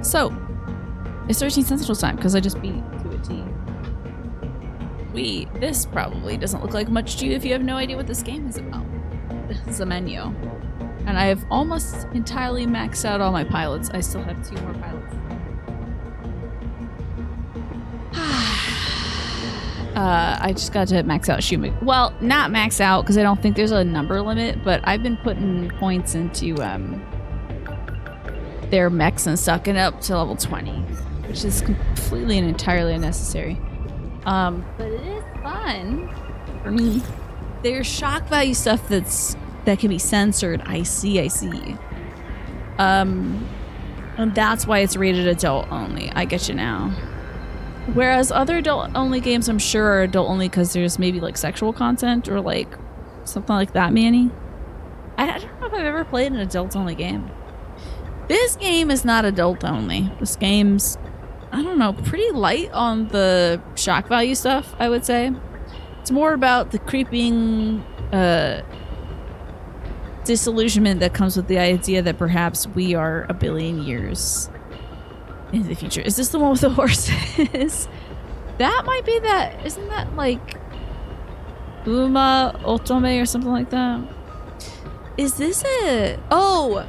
So, it's 13 Sentinels time because I just beat to a T. This probably doesn't look like much to you if you have no idea what this game is about. This is a menu. And I have almost entirely maxed out all my pilots. I still have 2 more pilots. I just got to max out Shumik. Well, not max out because I don't think there's a number limit, but I've been putting points into their mechs and stuff, getting up to level 20, which is completely and entirely unnecessary. But it is fun for me. There's shock value stuff that can be censored. I see. And that's why it's rated adult only. I get you now. Whereas other adult-only games, I'm sure, are adult-only because there's maybe, like, sexual content or, like, something like that, Manny. I don't know if I've ever played an adult-only game. This game is not adult-only. This game's, I don't know, pretty light on the shock value stuff, I would say. It's more about the creeping disillusionment that comes with the idea that perhaps we are a billion years in the future. Is this the one with the horses? That might be that. Isn't that like Uma Otome or something like that? Is this a... Oh!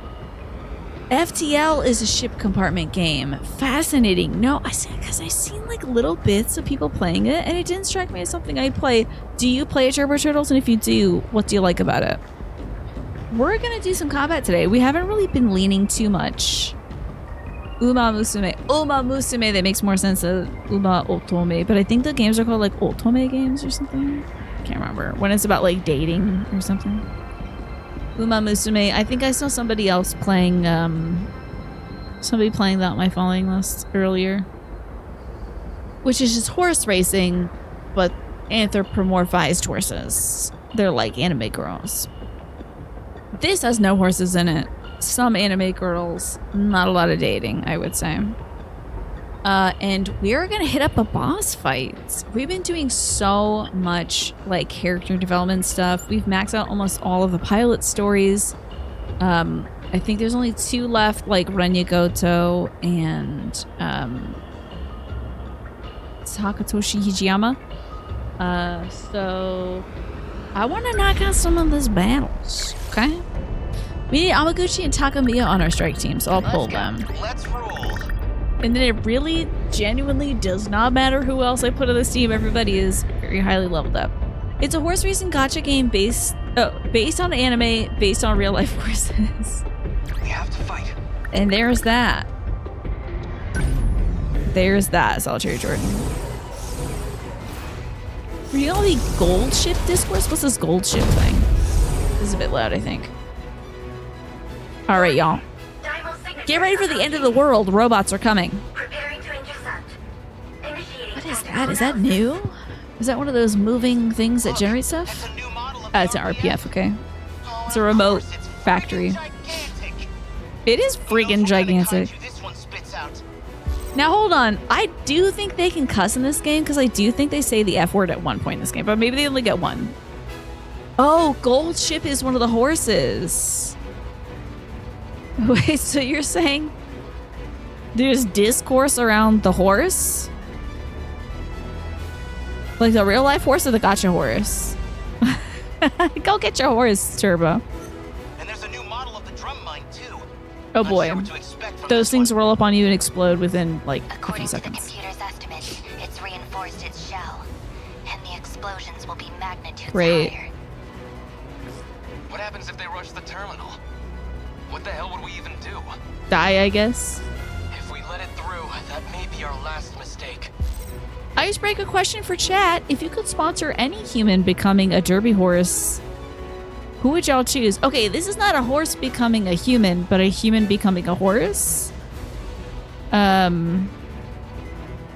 FTL is a ship compartment game. Fascinating. No, because I've seen like little bits of people playing it and it didn't strike me as something I play. Do you play Turbo Turtles? And if you do, what do you like about it? We're gonna do some combat today. We haven't really been leaning too much. Uma Musume, that makes more sense than Uma Otome, but I think the games are called like Otome games or something. Can't remember. When it's about like dating or something. Uma Musume. I think I saw somebody else playing, somebody playing that on my following list earlier. Which is just horse racing, but anthropomorphized horses. They're like anime girls. This has no horses in it. Some anime girls, not a lot of dating, I would say. And we're gonna hit up a boss fight. We've been doing so much like character development stuff. We've maxed out almost all of the pilot stories. I think there's only 2 left, like Renya Gotou and Takatoshi Hijiyama. So I want to knock out some of these battles, okay? We need Amaguchi and Takamiya on our strike team, so I'll pull them. Let's roll. And then it really, genuinely does not matter who else I put on this team. Everybody is very highly leveled up. It's a horse racing gacha game based on anime, based on real life horses. We have to fight. And there's that. There's that, Solitary Jordan. Were you on the gold ship discourse? What's this gold ship thing? This is a bit loud, I think. All right, y'all. Get ready for the end of the world. Robots are coming. What is that? Is that new? Is that one of those moving things that generate stuff? It's an RPF, okay. It's a remote factory. It is friggin' gigantic. Now, hold on. I do think they can cuss in this game because I do think they say the F word at one point in this game, but maybe they only get one. Oh, Gold Ship is one of the horses. Wait, so you're saying there's discourse around the horse? Like the real life horse or the gacha horse? Go get your horse, Turbo. And there's a new model of the drum mine too. Oh boy. Those things roll up on you and explode within like a few seconds. According to the computer's estimates, it's reinforced its shell, and the explosions will be magnitudes higher. What happens if they rush the terminal? What the hell would we even do? Die, I guess. If we let it through, that may be our last mistake. Icebreaker question for chat. If you could sponsor any human becoming a derby horse, who would y'all choose? Okay, this is not a horse becoming a human, but a human becoming a horse. The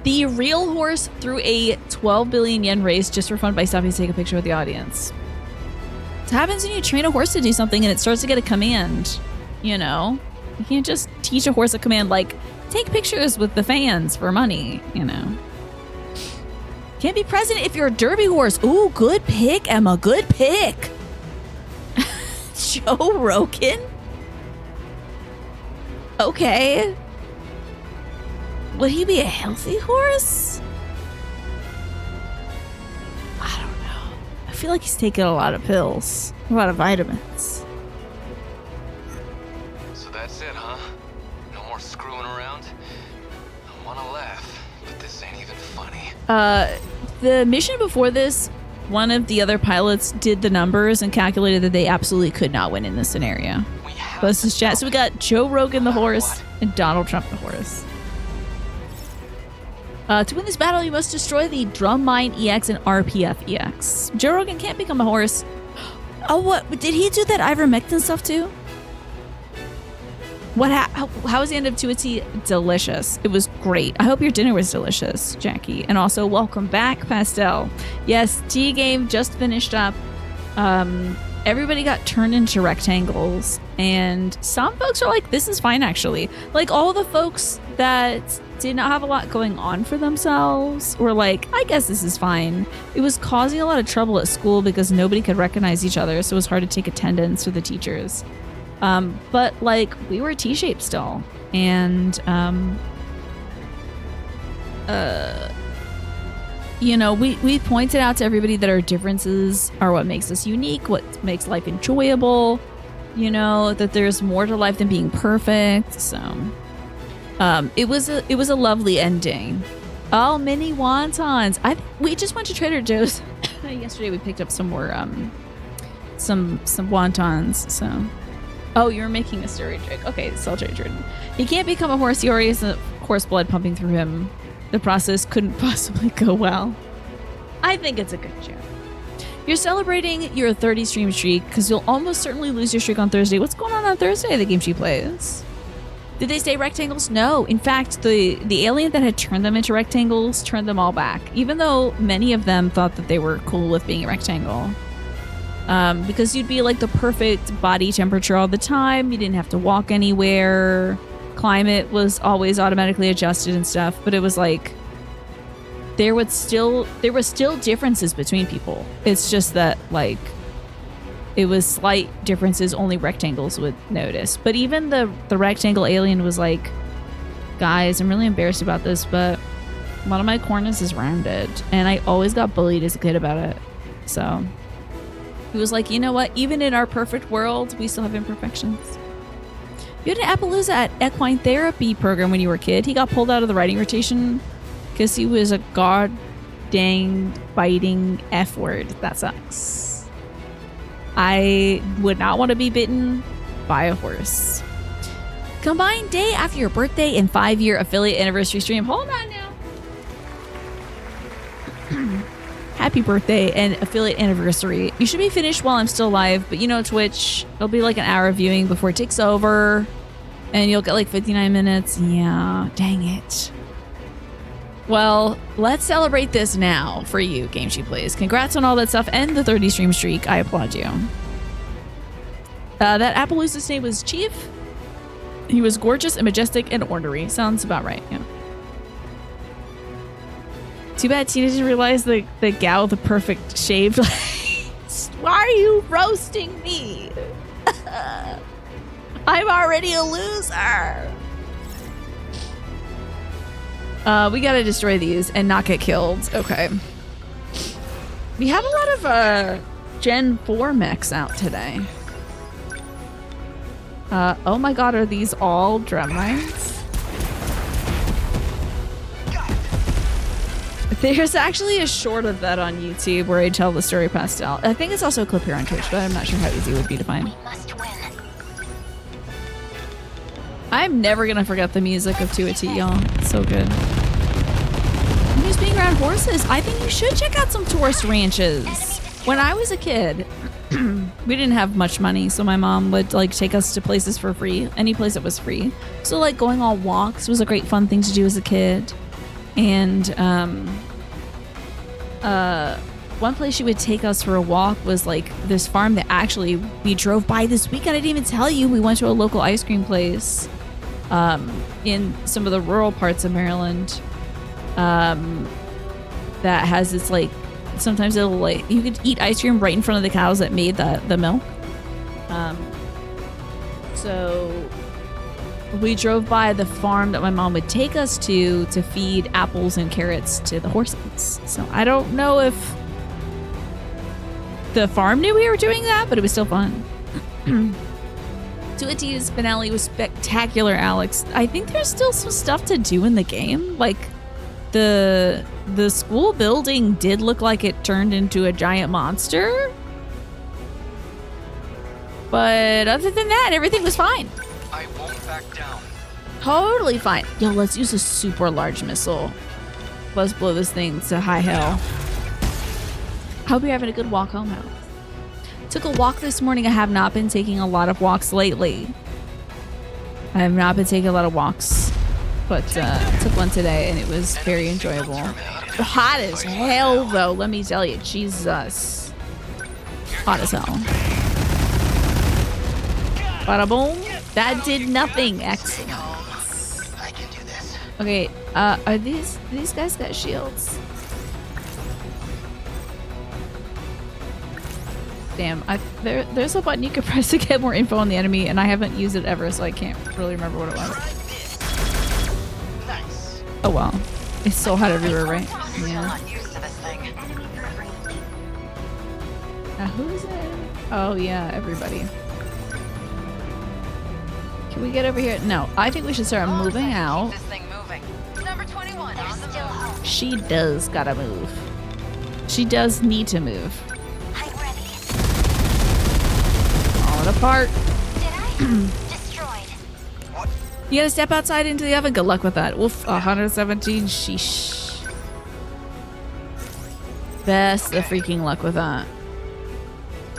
real horse threw a 12 billion yen race just for fun by stopping to take a picture with the audience. It happens when you train a horse to do something and it starts to get a command. You know, you can't just teach a horse a command like take pictures with the fans for money, you know. Can't be president if you're a derby horse. Ooh, good pick, Emma. Good pick. Joe Rogan? Okay. Would he be a healthy horse? I don't know. I feel like he's taking a lot of pills, a lot of vitamins. So that's it, huh? No more screwing around? I want to laugh, but this ain't even funny. The mission before this, one of the other pilots did the numbers and calculated that they absolutely could not win in this scenario. This is chat. So we got Joe Rogan the horse and Donald Trump the horse. To win this battle, you must destroy the Drum Mine EX and RPF EX. Joe Rogan can't become a horse. Oh, what? Did he do that ivermectin stuff too? How was the end of 2T? Delicious. It was great. I hope your dinner was delicious, Jackie. And also, welcome back, Pastel. Yes, T game just finished up. Everybody got turned into rectangles, and some folks are like, this is fine, actually. Like, all the folks that did not have a lot going on for themselves were like, I guess this is fine. It was causing a lot of trouble at school because nobody could recognize each other, so it was hard to take attendance for the teachers. But, like, we were T-shaped still, and, you know, we pointed out to everybody that our differences are what makes us unique, what makes life enjoyable, you know, that there's more to life than being perfect. So it was a lovely ending. Oh, mini wontons. We just went to Trader Joe's yesterday. We picked up some more some wontons. So you were making a story joke. Okay, Sultry Jordan. He can't become a horse. He already has the horse blood pumping through him. The process couldn't possibly go well. I think it's a good joke. You're celebrating your 30 stream streak because you'll almost certainly lose your streak on Thursday. What's going on Thursday, the game she plays? Did they stay rectangles? No. In fact, the alien that had turned them into rectangles turned them all back, even though many of them thought that they were cool with being a rectangle. Because you'd be like the perfect body temperature all the time. You didn't have to walk anywhere. Climate was always automatically adjusted and stuff, but it was like there were still differences between people. It's just that, like, it was slight differences only rectangles would notice. But even the rectangle alien was like, guys, I'm really embarrassed about this, but one of my corners is rounded, and I always got bullied as a kid about it. So he was like, you know what, even in our perfect world, we still have imperfections. You had an Appaloosa at equine therapy program when you were a kid. He got pulled out of the riding rotation because he was a god dang biting F word. That sucks. I would not want to be bitten by a horse. Combined day after your birthday and 5-year affiliate anniversary stream. Hold on now. Happy birthday and affiliate anniversary. You should be finished while I'm still live, but you know, Twitch, it'll be like an hour of viewing before it takes over, and you'll get like 59 minutes. Yeah, dang it. Well, let's celebrate this now for you, Game She Plays. Congrats on all that stuff and the 30 stream streak. I applaud you. That Appaloosa's name was Chief. He was gorgeous and majestic and ornery. Sounds about right, yeah. Too bad Tina didn't realize the gal with the perfect shaved legs. Why are you roasting me? I'm already a loser. We gotta destroy these and not get killed. Okay. We have a lot of Gen 4 mechs out today. Oh my god, are these all drum mines? There's actually a short of that on YouTube where I tell the story Pastel. I think it's also a clip here on Twitch, but I'm not sure how easy it would be to find. We must win. I'm never gonna forget the music of 2T, y'all. It's so good. I'm just being around horses. I think you should check out some tourist ranches. When I was a kid, we didn't have much money, so my mom would like take us to places for free, any place that was free. So like going on walks was a great fun thing to do as a kid. And one place she would take us for a walk was like this farm that actually we drove by this weekend. I didn't even tell you. We went to a local ice cream place in some of the rural parts of Maryland that has this like, sometimes it'll like, you could eat ice cream right in front of the cows that made the milk. So we drove by the farm that my mom would take us to feed apples and carrots to the horses. So I don't know if the farm knew we were doing that, but it was still fun. Tuati's finale was spectacular, Alex. I think there's still some stuff to do in the game. Like, the school building did look like it turned into a giant monster. But other than that, everything was fine. I won't back down. Totally fine. Yo, let's use a super large missile. Let's blow this thing to high hell. Hope you're having a good walk home, Alex. Took a walk this morning. I have not been taking a lot of walks lately. I have not been taking a lot of walks, but took one today and it was very enjoyable. Hot as hell, though. Let me tell you, Jesus, hot as hell. Bada boom. That did nothing. Excellent. I can do this. Okay, are these guys got shields? Damn, there's a button you can press to get more info on the enemy, and I haven't used it ever, so I can't really remember what it was. Nice. Oh well. It's so hot everywhere, right? Yeah. Who is it? Oh yeah, everybody. Can we get over here? No, I think we should start moving out. She does gotta move. She does need to move. I'm ready. Fall it apart. Did I? Destroyed. You gotta step outside into the oven. Good luck with that. Wolf, 117. Sheesh. Best the freaking luck with that.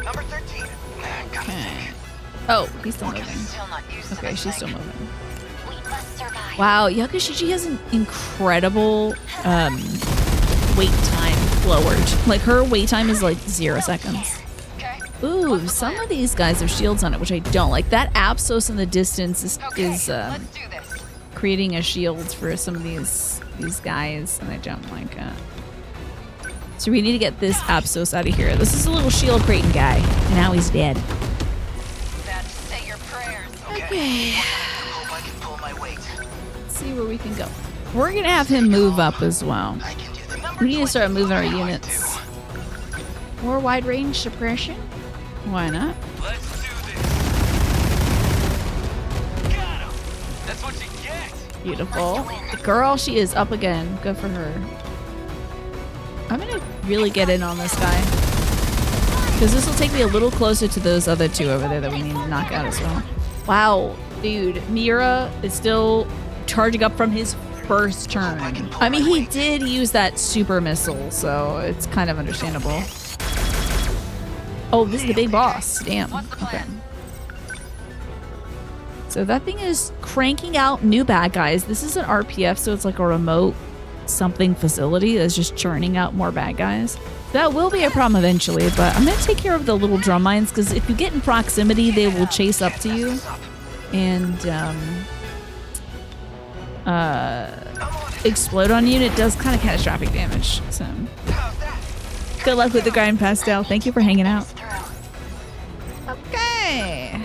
Number 13. Okay. Oh, he's still moving. Still not used to Okay, this she's thing. still moving. We must survive. Wow, Yakushiji has an incredible wait time lowered. Like, her wait time is like 0 seconds. Okay. Ooh, some of these guys have shields on it, which I don't like. That Apsos in the distance is Let's do this. creating a shield for some of these guys, and I don't like it. So we need to get this Apsos out of here. This is a little shield creating guy, and now he's dead. That's say your prayers. Okay. Hope I can pull my weight. Let's see where we can go. We're gonna have him move up as well. I can do this. We need to start moving our units. More wide range suppression? Why not? Let's do this. Got him. That's what you get. Beautiful. Girl, she is up again. Good for her. I'm gonna really get in on this guy, because this will take me a little closer to those other two over there that we need to knock out as well. Wow, dude, Mira is still charging up from his first turn. I mean, he did use that super missile, so it's kind of understandable. Oh, this is the big boss. Damn. Okay. So that thing is cranking out new bad guys. This is an RPF, so it's like a remote something facility that's just churning out more bad guys. That will be a problem eventually, but I'm going to take care of the little drum mines, because if you get in proximity, they will chase up to you and explode on you, and it does kind of catastrophic damage. So good luck with the grind, Pastel. Thank you for hanging out. Okay.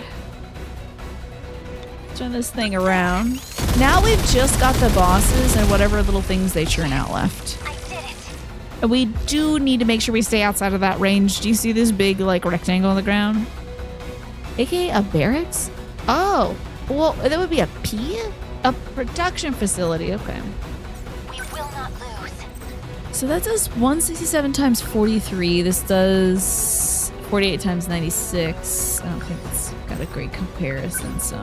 Turn this thing around. Now we've just got the bosses and whatever little things they churn out left. I did it. And we do need to make sure we stay outside of that range. Do you see this big, like, rectangle on the ground? AKA a barracks? Oh, well, that would be a P? A production facility. Okay. We will not lose. So that does 167 times 43. This does 48 times 96. I don't think it's got a great comparison, so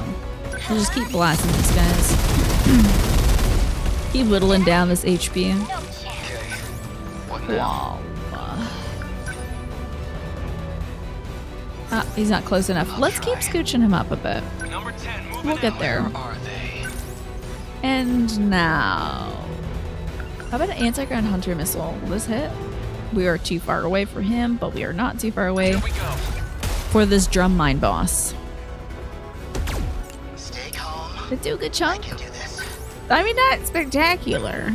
we'll just keep blasting these guys. Keep whittling down this HP. No chance. Okay. What now? Wow. He's not close enough. Let's keep scooching him up a bit. Number 10. Moving We'll get out. there. Where are they? And now, how about an anti-ground hunter missile? Will this hit? We are too far away for him, but we are not too far away Here we go. for this drum mine boss. Stay calm. They do a good chunk. Can do this. I mean, not spectacular.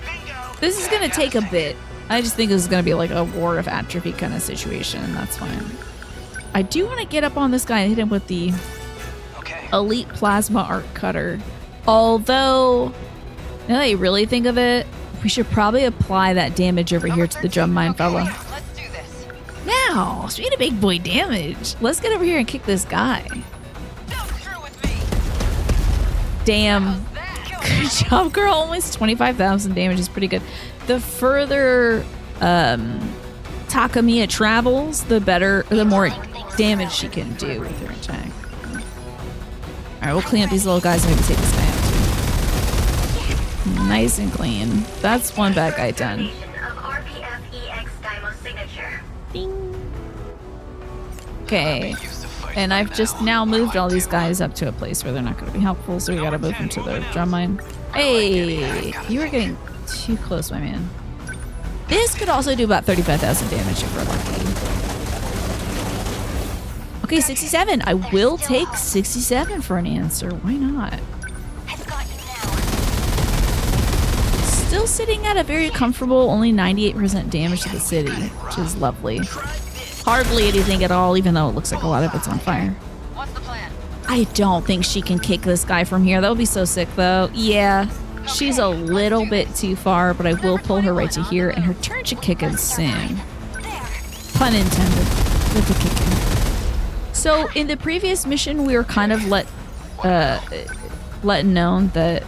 Bingo. This is gonna take a bit. I just think this is gonna be like a war of atrophy kind of situation, and that's fine. I do want to get up on this guy and hit him with the okay. Elite Plasma Art Cutter. Although, now that you really think of it, we should probably apply that damage over here to the drum mine fella. Let's do this. Now, speaking of big boy damage, let's get over here and kick this guy. Don't screw with me. Damn. Good job, girl. Almost 25,000 damage is pretty good. The further Takamiya travels, the better, the more damage she can do with her attack. Alright, we'll clean up these little guys and maybe take this guy out too. Nice and clean. That's one bad guy done. Ding. Okay. And I've just now moved all these guys up to a place where they're not going to be helpful, so we gotta move them to the drum mine. Hey! You were getting too close, my man. This could also do about 35,000 damage if we're lucky. Okay, 67. I will take 67 for an answer. Why not? Still sitting at a very comfortable, only 98% damage to the city, which is lovely. Hardly anything at all, even though it looks like a lot of it's on fire. What's the plan? I don't think she can kick this guy from here. That would be so sick, though. Yeah, she's a little bit too far, but I will pull her right to here, and her turn should kick us soon. Pun intended with the kicking. So in the previous mission, we were kind of let known that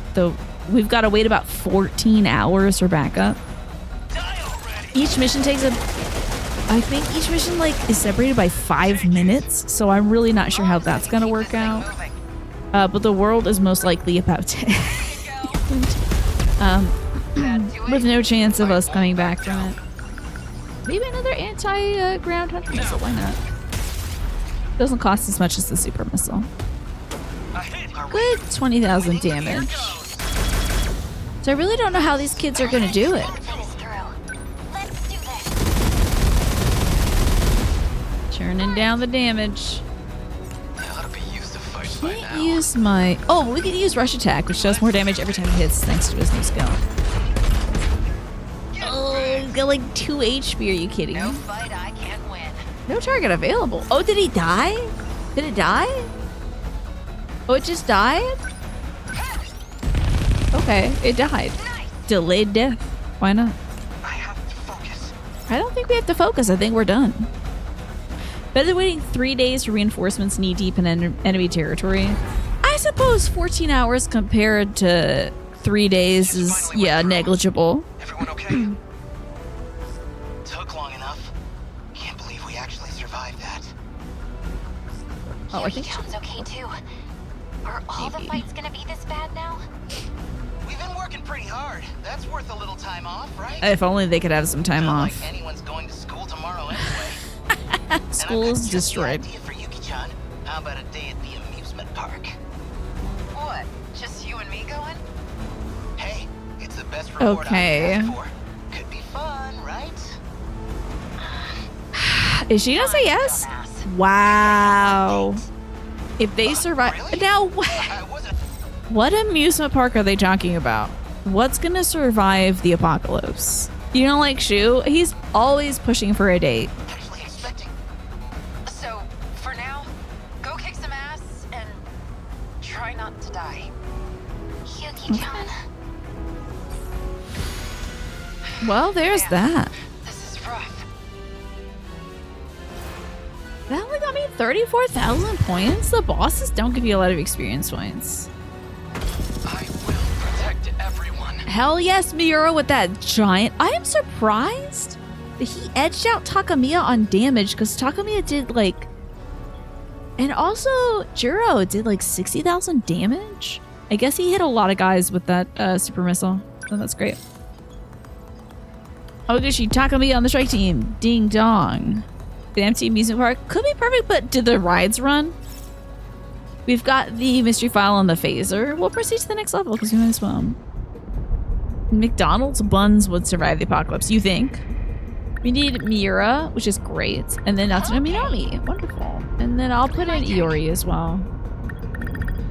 we've got to wait about 14 hours for backup. Each mission takes I think each mission is separated by 5 minutes, so I'm really not sure how that's gonna work out. But the world is most likely about to end. With no chance of us coming back from it. Maybe another anti-ground hunter missile, why not? Doesn't cost as much as the super missile. Good 20,000 damage. So I really don't know how these kids are gonna do it. Turning down the damage. Can't use my... Oh, we could use Rush Attack, which does more damage every time he hits thanks to his new skill. Oh, he's got like 2 HP. Are you kidding me? No fight I can't win. No target available. Oh, did he die? Did it die? Oh, it just died? Okay, it died. Delayed death. Why not? I have to focus. I don't think we have to focus. I think we're done. Better than waiting 3 days for reinforcements knee deep in enemy territory. I suppose 14 hours compared to 3 days is, yeah, negligible. Everyone okay? Took long enough. Can't believe we actually survived that. Oh, I think Sounds okay too. Are all the fights gonna be this bad now? We've been working pretty hard. That's worth a little time off, right? if only they could have some time Not off. like anyone's going to school tomorrow anyway. School's destroyed. Idea for Yuki-chan. How about a day at the amusement park? What? Just you and me going? Hey, it's the best reward Okay. I can ask for. Could be fun, right? Is she gonna say yes? Wow. If they survive... Really? Now, I wasn't what amusement park are they talking about? What's gonna survive the apocalypse? You know, like Shu? He's always pushing for a date. actually expecting. So, for now, go kick some ass and try not to die. Yuki-chan. Well, there's that. This is rough. That only got me 34,000 points? The bosses don't give you a lot of experience points. I will protect everyone. Hell yes, Miura with that giant. I am surprised that he edged out Takamiya on damage because Takamiya did like... And also, Juro did like 60,000 damage. I guess he hit a lot of guys with that super missile. So that's great. Ogishi, Takamiya on the strike team. Ding dong. The empty amusement park could be perfect, but did the rides run? We've got the mystery file on the phaser. We'll proceed to the next level because we might as well. McDonald's buns would survive the apocalypse, you think? We need Miura, which is great. And then Natsuno Minami. Wonderful. And then I'll put in Iori as well.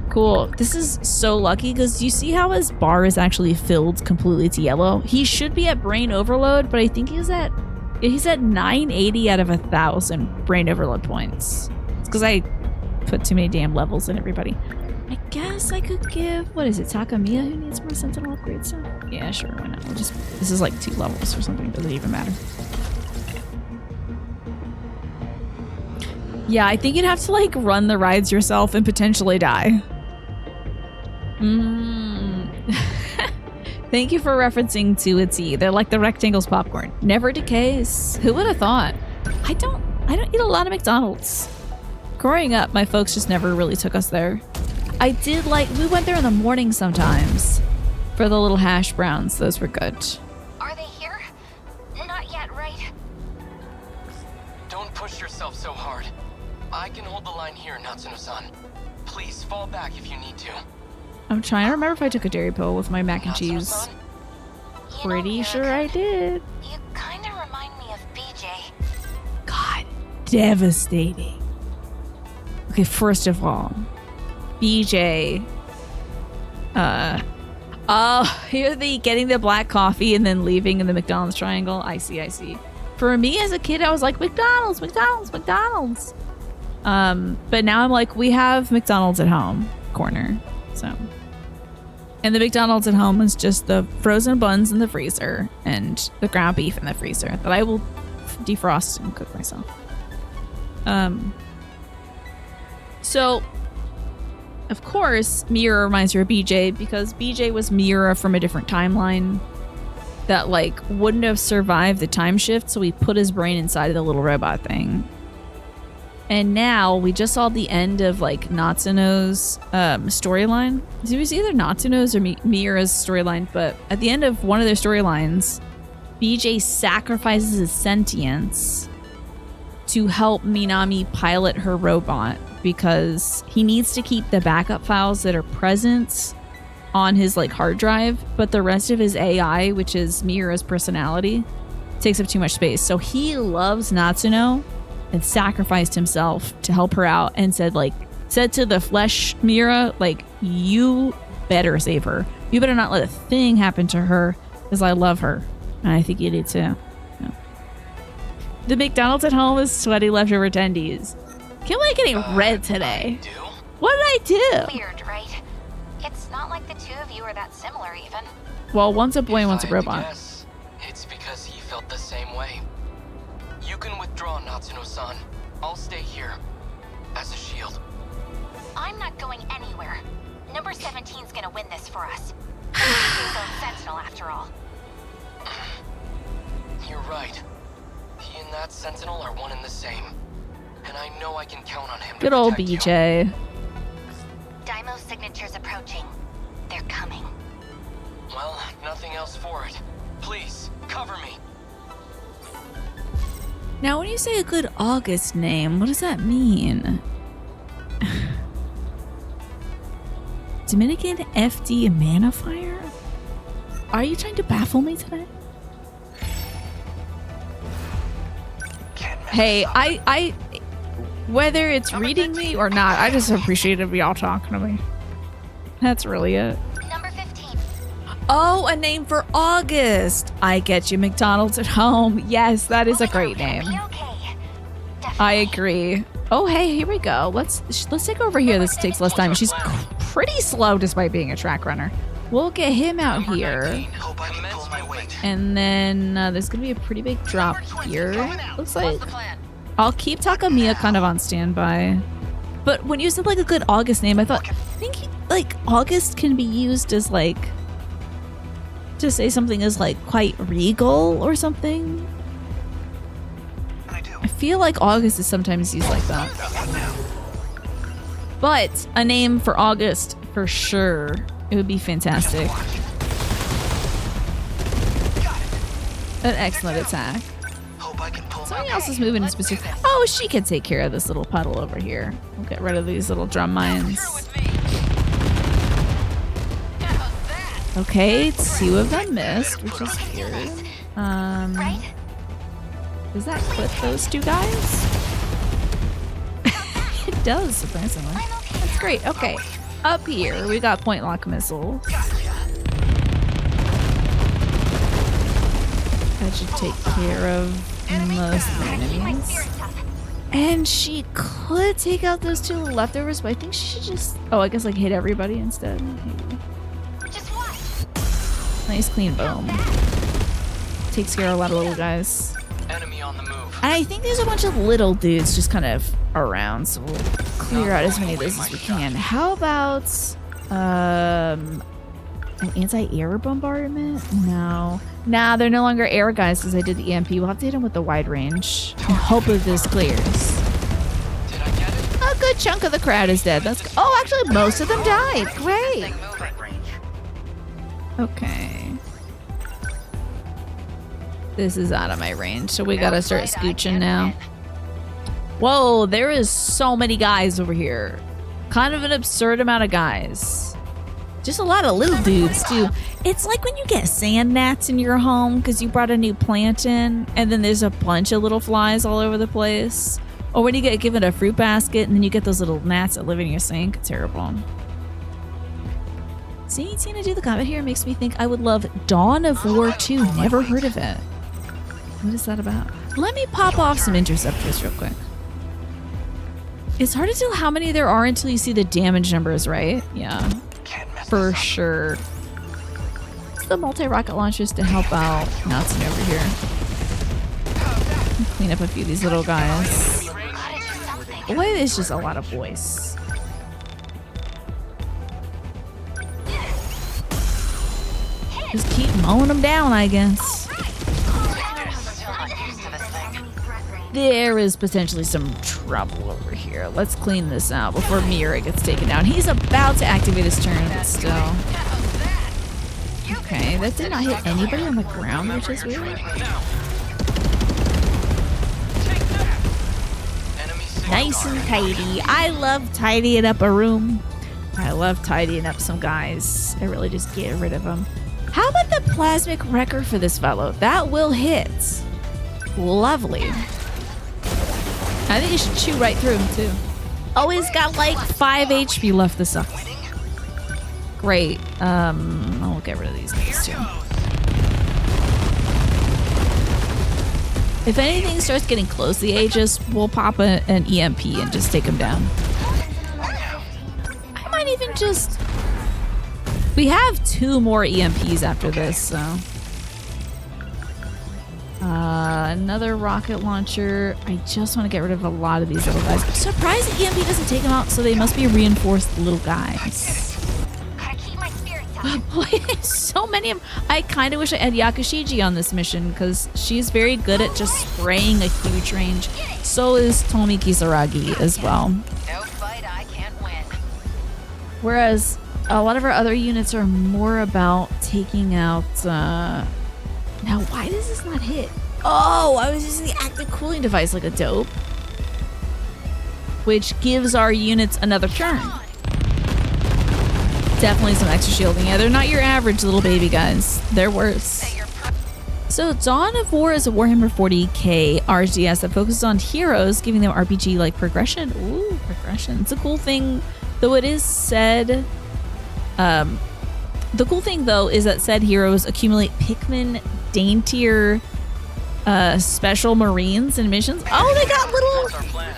Cool. This is so lucky because you see how his bar is actually filled completely to yellow? He should be at brain overload, but I think he's at 980 out of 1,000 brain overload points. It's because I put too many damn levels in everybody. I guess I could give, what is it, Takamiya who needs more Sentinel upgrade stuff? Yeah, sure, why not? We'll just, this is like 2 levels or something, doesn't even matter. Yeah, I think you'd have to like run the rides yourself and potentially die. Thank you for referencing to a T. They're like the rectangles popcorn. Never decays. Who would have thought? I don't eat a lot of McDonald's. Growing up, my folks just never really took us there. I did like, we went there in the morning sometimes for the little hash browns. Those were good. Are they here? Not yet, right? Don't push yourself so hard. I can hold the line here, Natsuno-san. Please fall back if you need to. I'm trying to remember if I took a dairy pill with my mac and cheese. You know, Pretty sure I did. You kind of remind me of BJ. God, devastating. Okay, first of all, BJ. Oh, you're the getting the black coffee and then leaving in the McDonald's triangle. I see. For me as a kid, I was like, McDonald's. But now I'm like, we have McDonald's at home corner. So, and the McDonald's at home is just the frozen buns in the freezer and the ground beef in the freezer that I will defrost and cook myself. So, of course, Miura reminds her of BJ because BJ was Miura from a different timeline that like wouldn't have survived the time shift, so we put his brain inside of the little robot thing. And now we just saw the end of like Natsuno's storyline. It was either Natsuno's or Miura's storyline, but at the end of one of their storylines, BJ sacrifices his sentience to help Minami pilot her robot because he needs to keep the backup files that are present on his like hard drive, but the rest of his AI, which is Miura's personality, takes up too much space. So he loves Natsuno and sacrificed himself to help her out and said to the flesh Miura, like, you better save her. You better not let a thing happen to her because I love her. And I think you do too. Yeah. The McDonald's at home is sweaty leftover attendees. Can't like getting red today. What did I do? Weird, right? It's not like the two of you are that similar even. Well, one's a boy and one's a robot. Guess, it's because he felt the same way. You can withdraw, Natsuno-san. I'll stay here as a shield. I'm not going anywhere. Number 17's gonna win this for us. He's his own Sentinel after all. You're right. He and that Sentinel are one and the same. And I know I can count on him to Good old protect you. BJ. Daimo's signature's approaching. They're coming. Well, nothing else for it. Please, cover me. Now, when you say a good August name, what does that mean? Dominican FD Manifier? Are you trying to baffle me today? Hey, I whether it's reading me or not, I just appreciated y'all talking to me. That's really it. Number 15. Oh, a name for August. I get you, McDonald's at home. Yes, that is a great name. Okay. I agree. Oh, hey, here we go. Let's take over here. This takes less time. She's pretty slow despite being a track runner. We'll get him out here. And then there's going to be a pretty big drop here. Looks like I'll keep Takamiya kind of on standby. But when you said like a good August name, I think like August can be used as like to say something is like quite regal or something. I feel like August is sometimes used like that. But a name for August for sure. It would be fantastic. An excellent attack. Something else is moving in specific. Oh, she can take care of this little puddle over here. We'll get rid of these little drum mines. Okay, 2 of them missed, which is weird. Does that clip those 2 guys? It does, surprisingly. That's great. Okay, up here we got point lock missiles. That should take care of most of the enemies. And she could take out those two leftovers, but I think she should just... Oh, I guess like hit everybody instead. Maybe. Just watch. Nice clean boom. Takes care of a lot of little guys. Enemy on the move. And I think there's a bunch of little dudes just kind of around, so we'll clear out as many of those as we can. How about an anti-air bombardment? No. Nah, they're no longer air guys because I did the EMP. We'll have to hit them with the wide range and hope that this clears. Did I get it? A good chunk of the crowd is dead. That's oh, actually, most of them died. Great. Okay. This is out of my range, so we gotta start scooching now. Whoa, there is so many guys over here. Kind of an absurd amount of guys. Just a lot of little dudes, too. It's like when you get sand gnats in your home because you brought a new plant in, and then there's a bunch of little flies all over the place. Or when you get given a fruit basket, and then you get those little gnats that live in your sink. Terrible. Seeing Tina do the combat here makes me think I would love Dawn of War 2. Never heard of it. What is that about? Let me pop off some interceptors real quick. It's hard to tell how many there are until you see the damage numbers, right? Yeah, for sure. It's the multi-rocket launchers to help out Natsun over here. Clean up a few of these little guys. Boy, there's just a lot of voice. Just keep mowing them down, I guess. There is potentially some trouble over here. Let's clean this out before Mira gets taken down. He's about to activate his turn, but still. Okay, that did not hit anybody on the ground, which is weird. Nice and tidy. I love tidying up a room. I love tidying up some guys. I really just get rid of them. How about the plasmic wrecker for this fellow? That will hit. Lovely. I think you should shoot right through him too. Oh, he's got like 5 HP left. This sucks. Great. I'll get rid of these guys too. If anything starts getting close to the Aegis, we'll pop an EMP and just take him down. I might even just... We have 2 more EMPs after this, so... Another rocket launcher. I just want to get rid of a lot of these little guys. I'm surprised the EMP doesn't take them out, so they must be reinforced little guys. Gotta keep my spirits up. Oh boy, there's so many of them. I kind of wish I had Yakushiji on this mission because she's very good at just spraying a huge range. So is Tomi Kisaragi as well. No fight I can't win. Whereas a lot of our other units are more about taking out... Now, why does this not hit? Oh, I was using the active cooling device like a dope. Which gives our units another turn. Definitely some extra shielding. Yeah, they're not your average little baby guys. They're worse. So, Dawn of War is a Warhammer 40k RGS that focuses on heroes, giving them RPG-like progression. Ooh, progression. It's a cool thing, though it is said... the cool thing, though, is that said heroes accumulate Pikmin daintier special marines and missions. Oh, they got little...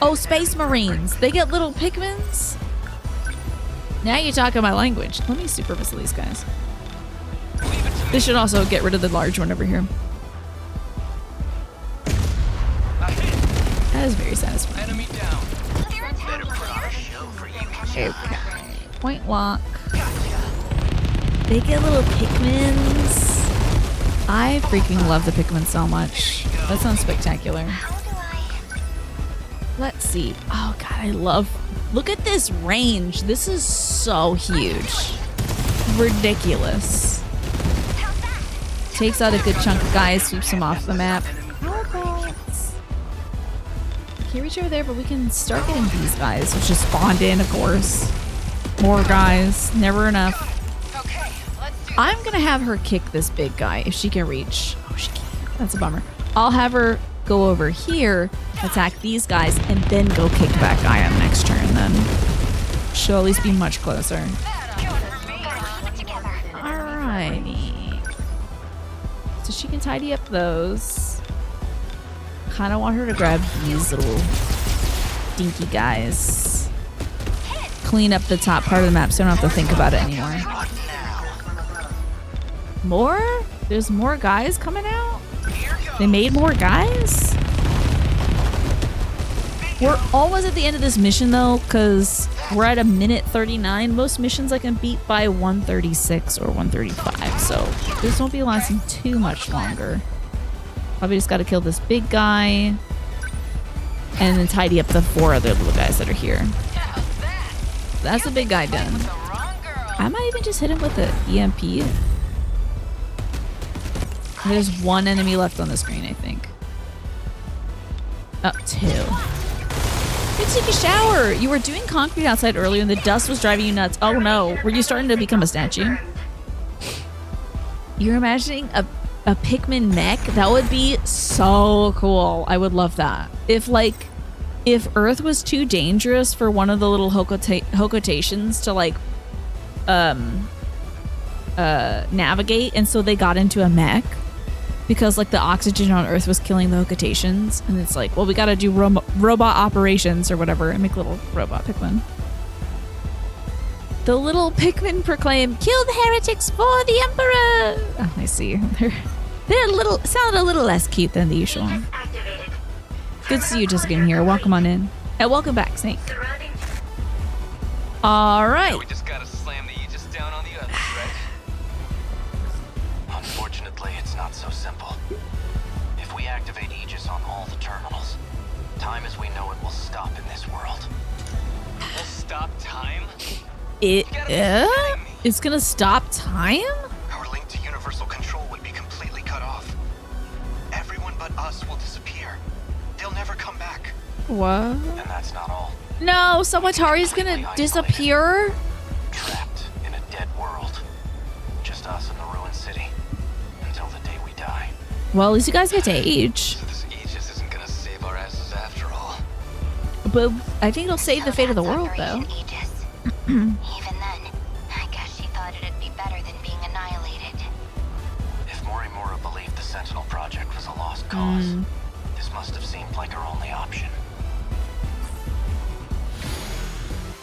Oh, space marines. They get little Pikmins. Now you're talking my language. Let me super missile these guys. This should also get rid of the large one over here. That is very satisfying. Enemy down. Okay. Point lock. They get little Pikmins. I freaking love the Pikmin so much. That sounds spectacular. Let's see. Oh god, I love... Look at this range. This is so huge. Ridiculous. Takes out a good chunk of guys, sweeps them off the map. How about... Can't reach over there, but we can start getting these guys, which just spawned in, of course. More guys. Never enough. I'm gonna have her kick this big guy if she can reach. Oh, she can't. That's a bummer. I'll have her go over here, attack these guys, and then go kick that guy on next turn. Then she'll at least be much closer. Alrighty. So she can tidy up those. Kind of want her to grab these little stinky guys. Clean up the top part of the map so I don't have to think about it anymore. More? There's more guys coming out? They made more guys? We're almost at the end of this mission though, because we're at a minute 39. Most missions I can beat by 136 or 135, so this won't be lasting too much longer. Probably just gotta kill this big guy and then tidy up the 4 other little guys that are here. That's a big guy done. I might even just hit him with the EMP. There's 1 enemy left on the screen, I think. Oh, 2. Go take a shower. You were doing concrete outside earlier and the dust was driving you nuts. Oh no. Were you starting to become a statue? You're imagining a Pikmin mech? That would be so cool. I would love that. If Earth was too dangerous for one of the little Hokotations to like navigate, and so they got into a mech because like the oxygen on Earth was killing the Hokotations, and it's like, well, we gotta do robot operations or whatever and make little robot Pikmin. The little Pikmin proclaim, "Kill the heretics for the Emperor!" Oh, I see. They're sound a little less cute than the usual. Good to see you, Jessica, in here. Welcome on in. And welcome back, Snake. All right. We just gotta slam the Aegis down on the others, right? Unfortunately, it's not so simple. If we activate Aegis on all the terminals, time as we know it will stop in this world. We'll stop time? It's gonna stop time? Our link to universal control would be completely cut off. Everyone but us will disappear. They'll never come back. What? And that's not all. No, Sawatari's gonna disappear? Trapped in a dead world. Just us and the ruined city. Until the day we die. Well, at least you guys get to age. So this Aegis isn't gonna save our asses after all. But I think it'll save the fate of the world, though. Even then, I guess she thought it'd be better than being annihilated. If Morimura believed the Sentinel project was a lost cause, this must have seemed like our only option.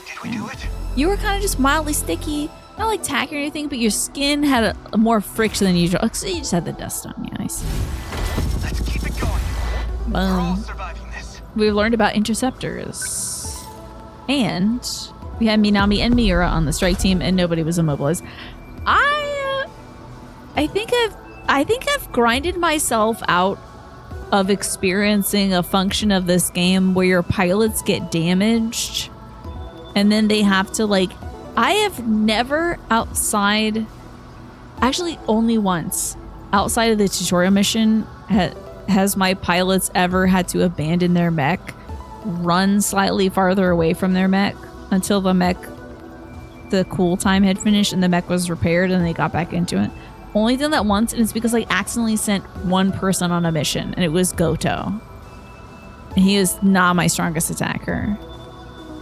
Did we do it? You were kind of just mildly sticky. Not like tacky or anything, but your skin had a more friction than usual. So you just had the dust on you. I see. Let's keep it going. We're all Boom. surviving this. We've learned about interceptors. And we had Minami and Miura on the strike team, and nobody was immobilized. I think I've grinded myself out of experiencing a function of this game where your pilots get damaged, and then they have to like. I have never outside, actually only once, outside of the tutorial mission, has my pilots ever had to abandon their mech, run slightly farther away from their mech until the cool time had finished and the mech was repaired and they got back into it. Only done that once, and it's because I accidentally sent one person on a mission, and it was Gotou. And he is not my strongest attacker.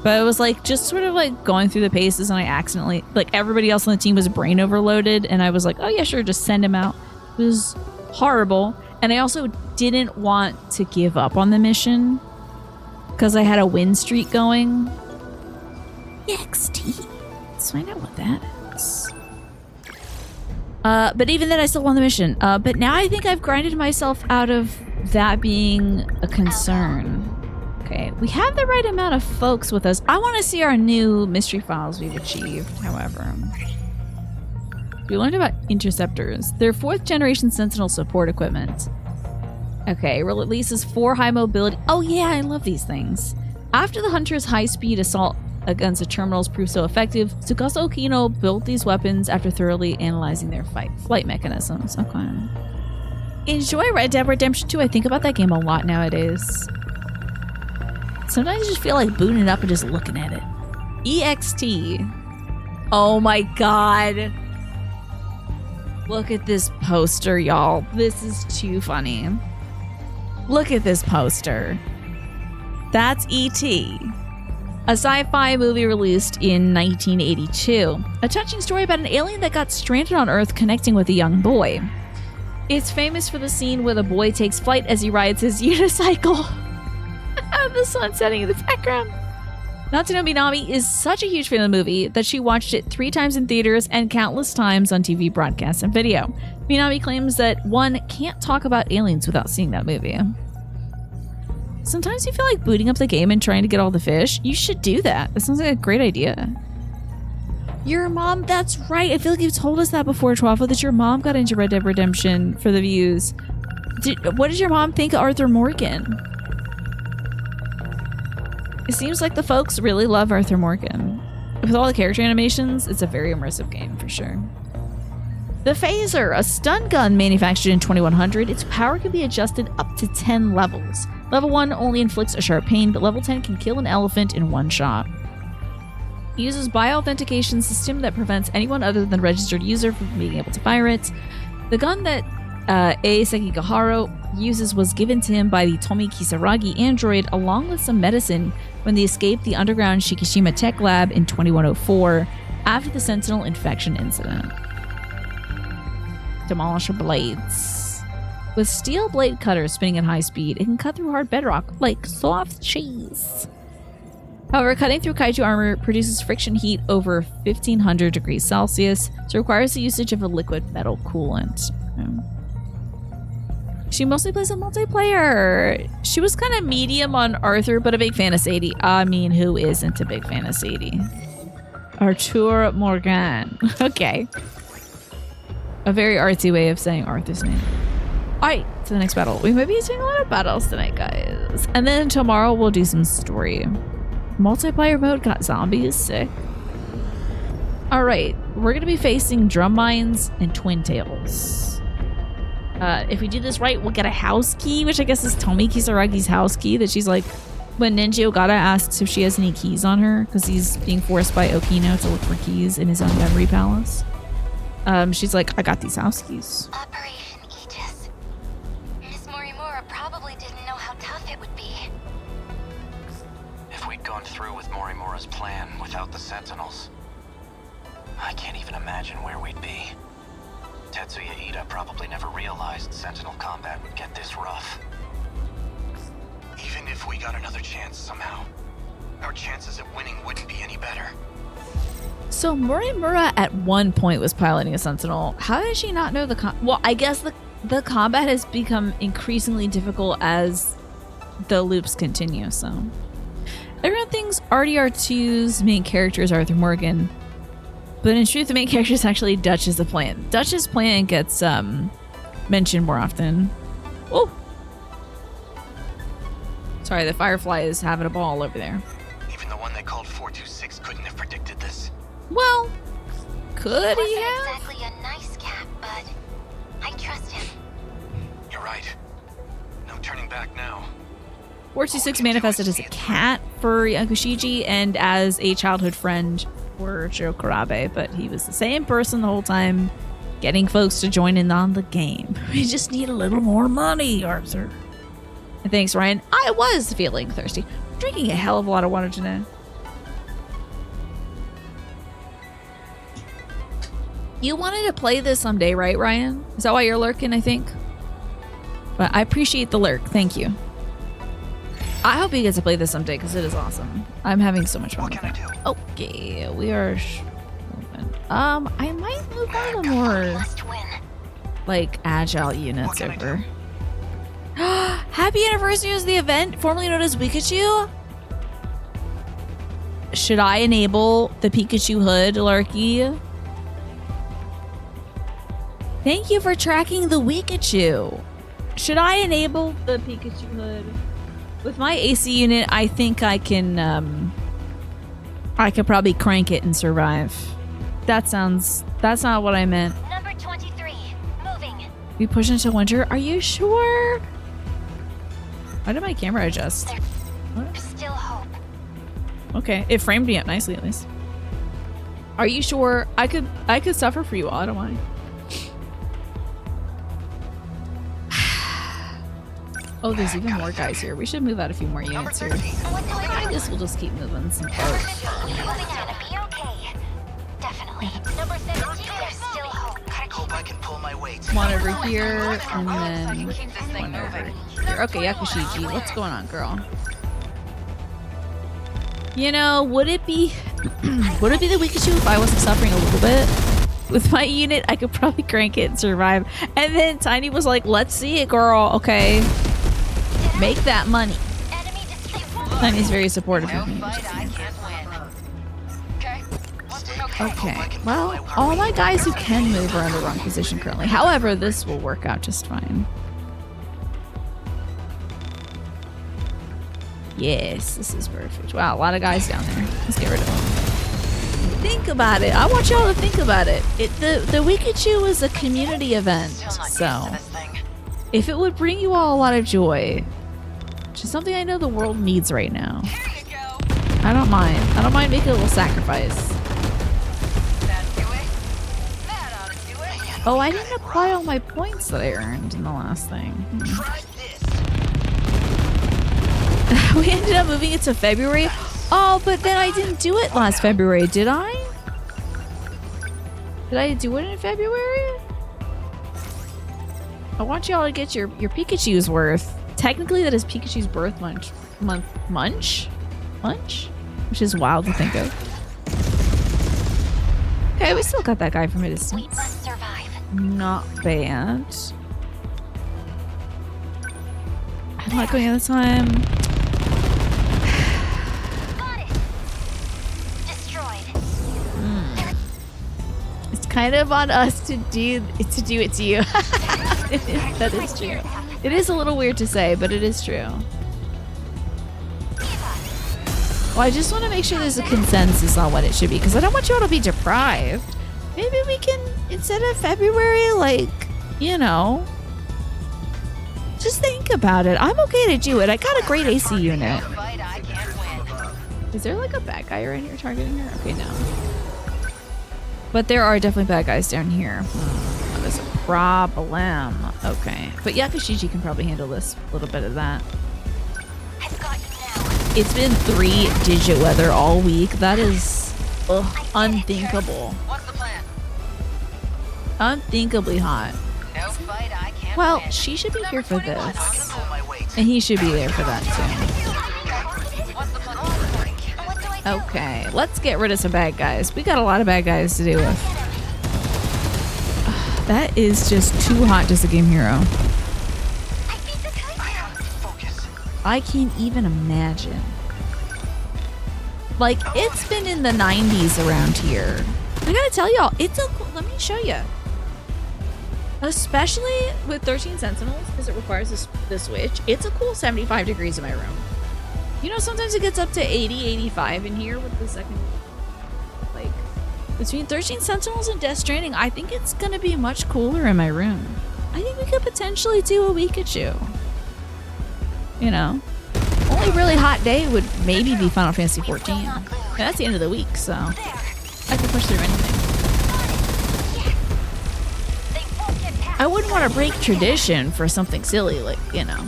But it was like just sort of like going through the paces, and I accidentally, like everybody else on the team was brain overloaded, and I was like, oh yeah, sure, just send him out. It was horrible. And I also didn't want to give up on the mission because I had a win streak going. XT. Let's find out what that is. But even then, I still won the mission. But now I think I've grinded myself out of that being a concern. Okay, we have the right amount of folks with us. I want to see our new mystery files we've achieved, however. We learned about interceptors. They're 4th generation Sentinel support equipment. Okay, releases 4 high mobility. Oh yeah, I love these things. After the Hunter's high-speed assault against the terminals proved so effective, Tsukasa Okino built these weapons after thoroughly analyzing their flight mechanisms. Okay. Enjoy Red Dead Redemption 2. I think about that game a lot nowadays. Sometimes I just feel like booting it up and just looking at it. EXT. Oh my god. Look at this poster, y'all. This is too funny. Look at this poster. That's E.T., a sci-fi movie released in 1982. A touching story about an alien that got stranded on Earth connecting with a young boy. It's famous for the scene where the boy takes flight as he rides his unicycle. The sun setting in the background. Natsuno Minami is such a huge fan of the movie that she watched it 3 times in theaters and countless times on TV broadcasts and video. Minami claims that one can't talk about aliens without seeing that movie. Sometimes you feel like booting up the game and trying to get all the fish. You should do that. That sounds like a great idea. Your mom, that's right. I feel like you've told us that before, Twaffle, that your mom got into Red Dead Redemption for the views. What did your mom think of Arthur Morgan? It seems like the folks really love Arthur Morgan. With all the character animations, it's a very immersive game for sure. The Phaser, a stun gun manufactured in 2100, its power can be adjusted up to 10 levels. Level 1 only inflicts a sharp pain, but level 10 can kill an elephant in one shot. It uses bio-authentication system that prevents anyone other than the registered user from being able to fire it. The gun that A. Sekigahara uses was given to him by the Tomi Kisaragi android along with some medicine when they escaped the underground Shikishima Tech Lab in 2104 after the Sentinel infection incident. Demolisher blades. With steel blade cutters spinning at high speed, it can cut through hard bedrock like soft cheese. However, cutting through kaiju armor produces friction heat over 1500 degrees Celsius, so it requires the usage of a liquid metal coolant. She mostly plays in multiplayer. She was kind of medium on Arthur, but a big fan of Sadie. I mean, who isn't a big fan of Sadie? Arthur Morgan. Okay. A very artsy way of saying Arthur's name. Alright, to the next battle. We might be doing a lot of battles tonight, guys. And then tomorrow we'll do some story. Multiplayer mode got zombies. Sick. Alright, we're going to be facing drum mines and twin tails. If we do this right, we'll get a house key, which I guess is Tomi Kisaragi's house key that she's like, when Ninja Ogata asks if she has any keys on her, because he's being forced by Okino to look for keys in his own memory palace. She's like, I got these house keys. Operation Aegis. Miss Morimura probably didn't know how tough it would be. If we'd gone through with Morimura's plan without the Sentinels, I can't even imagine where we'd be. Tetsuya Ida probably never realized Sentinel combat would get this rough. Even if we got another chance somehow, our chances of winning wouldn't be any better. So Morimura at one point was piloting a Sentinel. How did she not know well, I guess the combat has become increasingly difficult as the loops continue, so. Everyone thinks RDR2's main character is Arthur Morgan. But in truth, the main character is actually Dutch's the Plant. Dutch's Plant gets mentioned more often. Oh! Sorry, the Firefly is having a ball over there. Even the one they called 426 couldn't have predicted this. Well, could he Wasn't have? exactly a nice cat, but I trust him. You're right. No turning back now. 426 manifested as a cat for Yakushiji and as a childhood friend for Shiro Karabe, but he was the same person the whole time, getting folks to join in on the game. We just need a little more money, Arthur. And thanks, Ryan. I was feeling thirsty. I'm drinking a hell of a lot of water today. You wanted to play this someday, right, Ryan? Is that why you're lurking, I think? But I appreciate the lurk. Thank you. I hope you get to play this someday because it is awesome. I'm having so much fun. What can I do? Okay, we are. I might move on to more Must win. like agile units What can I over. Happy anniversary is the event, formerly known as Pikachu. Should I enable the Pikachu hood, Larky? Thank you for tracking the Pikachu. Should I enable the Pikachu hood? With my AC unit, I think I can probably crank it and survive. That's not what I meant. Number 23, moving. We push into winter. Are you sure? Why did my camera adjust? There's still hope. Okay, it framed me up nicely at least. Are you sure? I could suffer for you all, I don't mind. Oh, there's even more guys here. We should move out a few more units here. I guess we'll just keep moving some parts. Moving gonna be okay. Definitely. Number 17, there's still hope. Hope I can pull my weight. One over here, and then one over here. Okay, Yakushiji, what's going on, girl? You know, would it be would it be the Pikachu if I wasn't suffering a little bit? With my unit, I could probably crank it and survive. And then Tiny was like, let's see it, girl. Okay. Make that money. Enemy display Tiny's very supportive No of me. fight I can't win. Okay. Okay. Well, all my guys who can move are in the wrong position currently. However, this will work out just fine. Yes, this is perfect. Wow, a lot of guys down there. Let's get rid of them. Think about it. I want y'all to think about it. The Pikachu is a community event, Still not used so to this thing. if it would bring you all a lot of joy, which is something I know the world needs right now, Here you go. I don't mind. I don't mind making a little sacrifice. That do it. That ought to do it. Oh, I didn't apply all my points that I earned in the last thing. Try this. We ended up moving it to February. Oh, but then I didn't do it last February, did I? Did I do it in February? I want y'all to get your Pikachu's worth. Technically, that is Pikachu's birth month, which is wild to think of. Okay, we still got that guy from a We distance. must survive. Not bad. I'm not going out of time. Got it. Destroyed. It's kind of on us to do it to you. That is true. It is a little weird to say, but it is true. Well, I just want to make sure there's a consensus on what it should be, because I don't want you all to be deprived. Maybe we can, instead of February, like, you know, just think about it. I'm okay to do it. I got a great AC unit. No fight I can't win. Is there like a bad guy right here targeting her? Okay, no. But there are definitely bad guys down here. That is a problem. Okay. But Yakashiji can probably handle this, a little bit of that. I've got you now. It's been 3-digit weather all week. That is unthinkable. What's the plan? Unthinkably hot. No fight I can't Well, win. she should be here for this. Pull my weight. And he should be there for that too. What's the plan? What do I do? Okay, let's get rid of some bad guys. We got a lot of bad guys to deal with. That is just too hot just a game hero. I beat the countdown. Focus. I can't even imagine. Like, it's been in the 90s around here. I gotta tell y'all, it's a cool, let me show you. Especially with 13 Sentinels, because it requires the switch, it's a cool 75 degrees in my room. You know, sometimes it gets up to 80, 85 in here with the second, like, between 13 Sentinels and Death Stranding, I think it's gonna be much cooler in my room. I think we could potentially do a Pikachu. You know? Only really hot day would maybe be Final Fantasy 14. And that's the end of the week, so I could push through anything. They won't get past. I wouldn't want to break tradition for something silly like, you know,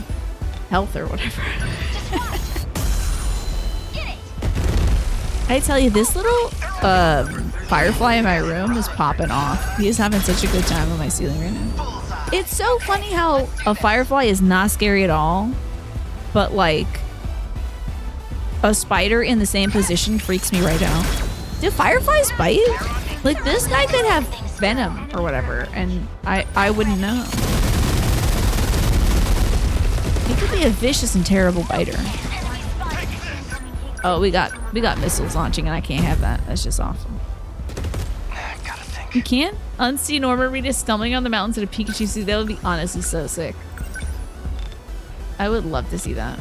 health or whatever. Get it. I tell you, this little firefly in my room is popping off. He is having such a good time on my ceiling right now. It's so funny how a firefly is not scary at all, but like a spider in the same position freaks me right out. Do fireflies bite? Like, this guy could have venom or whatever, and I wouldn't know. He could be a vicious and terrible biter. Oh, we got missiles launching, and I can't have that. That's just awful. Gotta think. You can't unsee Norman Reedus stumbling on the mountains in a Pikachu suit. That would be honestly so sick. I would love to see that.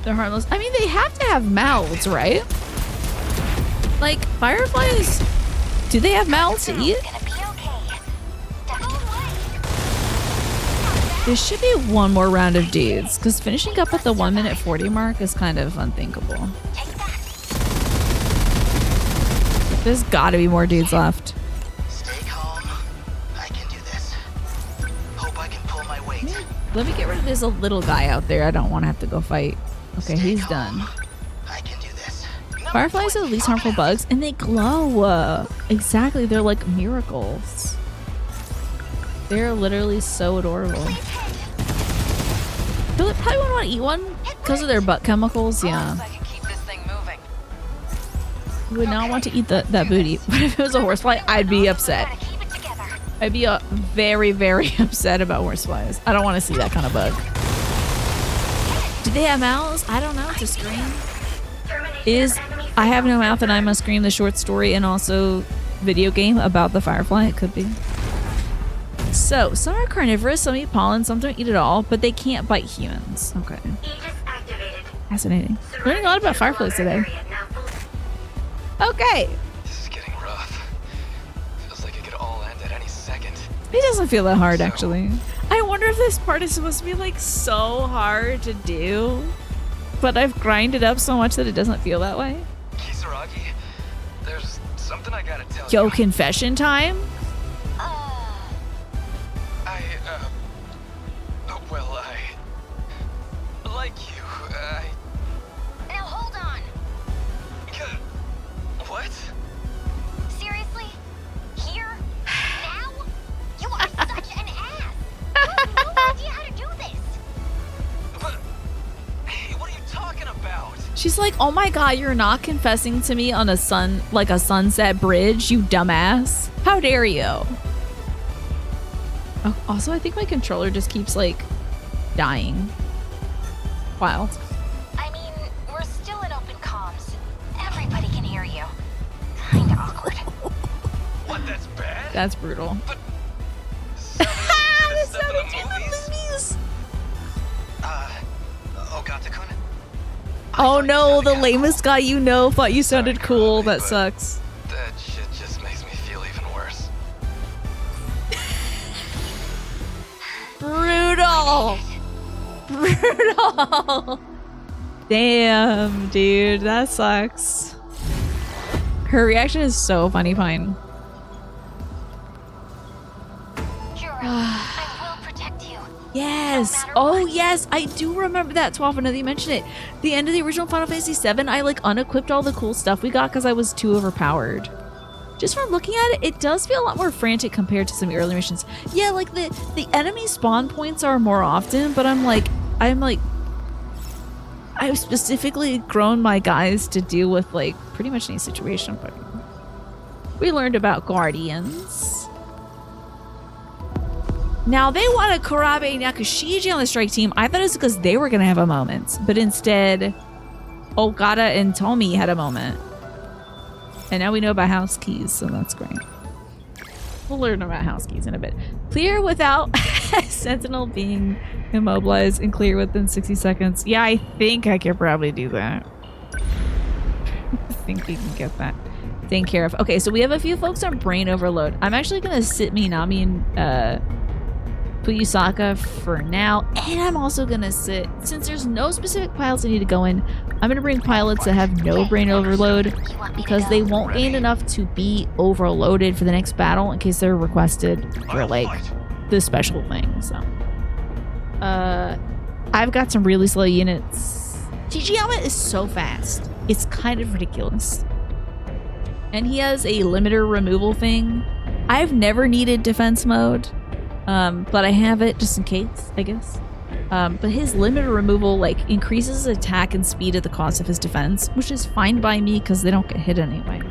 They're harmless. I mean, they have to have mouths, right? Like, fireflies, do they have mouths to eat? Gonna be okay. Definitely. There should be one more round of dudes, because finishing up at the 1 minute 40 mark is kind of unthinkable. Take that. There's gotta be more dudes left. Stay calm. I can do this. Hope I can pull my weight. Let me get rid of, there's a little guy out there I don't want to have to go fight. Okay, Stay he's calm. done. I can do this. Fireflies are the least harmful bugs, and they glow. Exactly, they're like miracles. They're literally so adorable. Probably wouldn't want to eat one because of their butt chemicals. Yeah. I can keep this thing moving. You would not want to eat that booty. But if it was a horsefly, I'd be upset. Gotta keep it together. I'd be very, very upset about horseflies. I don't want to see that kind of bug. Do they have mouths? I don't know. To scream? Is I Have No Mouth and I Must Scream the short story and also video game about the firefly? It could be. So, some are carnivorous, some eat pollen, some don't eat at all, but they can't bite humans. Okay. Aegis activated. Fascinating. Learning a lot about fireflies today. Okay. This is getting rough. Feels like it could all end at any second. It doesn't feel that hard, actually. I wonder if this part is supposed to be, like, so hard to do, but I've grinded up so much that it doesn't feel that way. Kisaragi, there's something I gotta tell Yo, you. confession time? I like you. Now hold on. What? Seriously? Here? Now? You are such an ass. You have no idea how to do this. But, hey, what are you talking about? She's like, oh my god, you're not confessing to me on a sunset bridge, you dumbass. How dare you? Oh, also, I think my controller just keeps, like, dying. Wild. I mean, we're still in open comms. Everybody can hear you. Kinda awkward. What, that's bad? That's brutal. That's not how they do the movies. Gotou-kun? Oh no, the lamest guy you know thought you sounded cool. That sucks. That shit just makes me feel even worse. Brutal. Brutal. Damn, dude, that sucks. Her reaction is so funny, Pine. Juro, I will protect you. Yes. No matter Oh, what. yes. I do remember that, 12. Now that you mention it. The end of the original Final Fantasy VII, I like unequipped all the cool stuff we got because I was too overpowered. Just from looking at it, it does feel a lot more frantic compared to some early missions. Yeah, like the enemy spawn points are more often, but I've specifically grown my guys to deal with like pretty much any situation. But we learned about guardians. Now they wanted Kurabe and Yakushiji on the strike team. I thought it was because they were gonna have a moment, but instead, Okada and Tomi had a moment. And now we know about house keys, so that's great. We'll learn about house keys in a bit. Clear without Sentinel being immobilized and clear within 60 seconds. Yeah, I think I could probably do that. I think we can get that taken care of. Okay, so we have a few folks on brain overload. I'm actually going to sit Minami and Fuyusaka for now. And I'm also going to sit, since there's no specific pilots I need to go in, I'm going to bring pilots that have no brain overload because they won't gain enough to be overloaded for the next battle in case they're requested for like the special thing. So I've got some really slow units. Chijiyama is so fast. It's kind of ridiculous. And he has a limiter removal thing. I've never needed defense mode, but I have it just in case, I guess. But his limiter removal like increases his attack and speed at the cost of his defense, which is fine by me because they don't get hit anyway.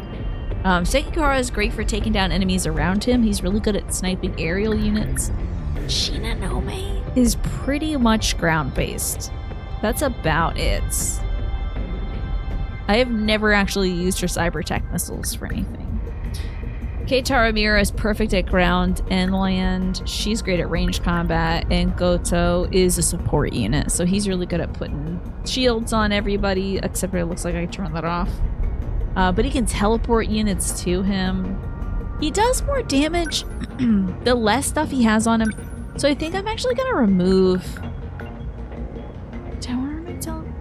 Sekikara is great for taking down enemies around him. He's really good at sniping aerial units. Shinonome is pretty much ground-based. That's about it. I have never actually used her cyber tech missiles for anything. Keitara Mira is perfect at ground and land. She's great at range combat, and Gotou is a support unit, so he's really good at putting shields on everybody, except it looks like I turned that off. But he can teleport units to him. He does more damage the less stuff he has on him, so I think I'm actually going to remove...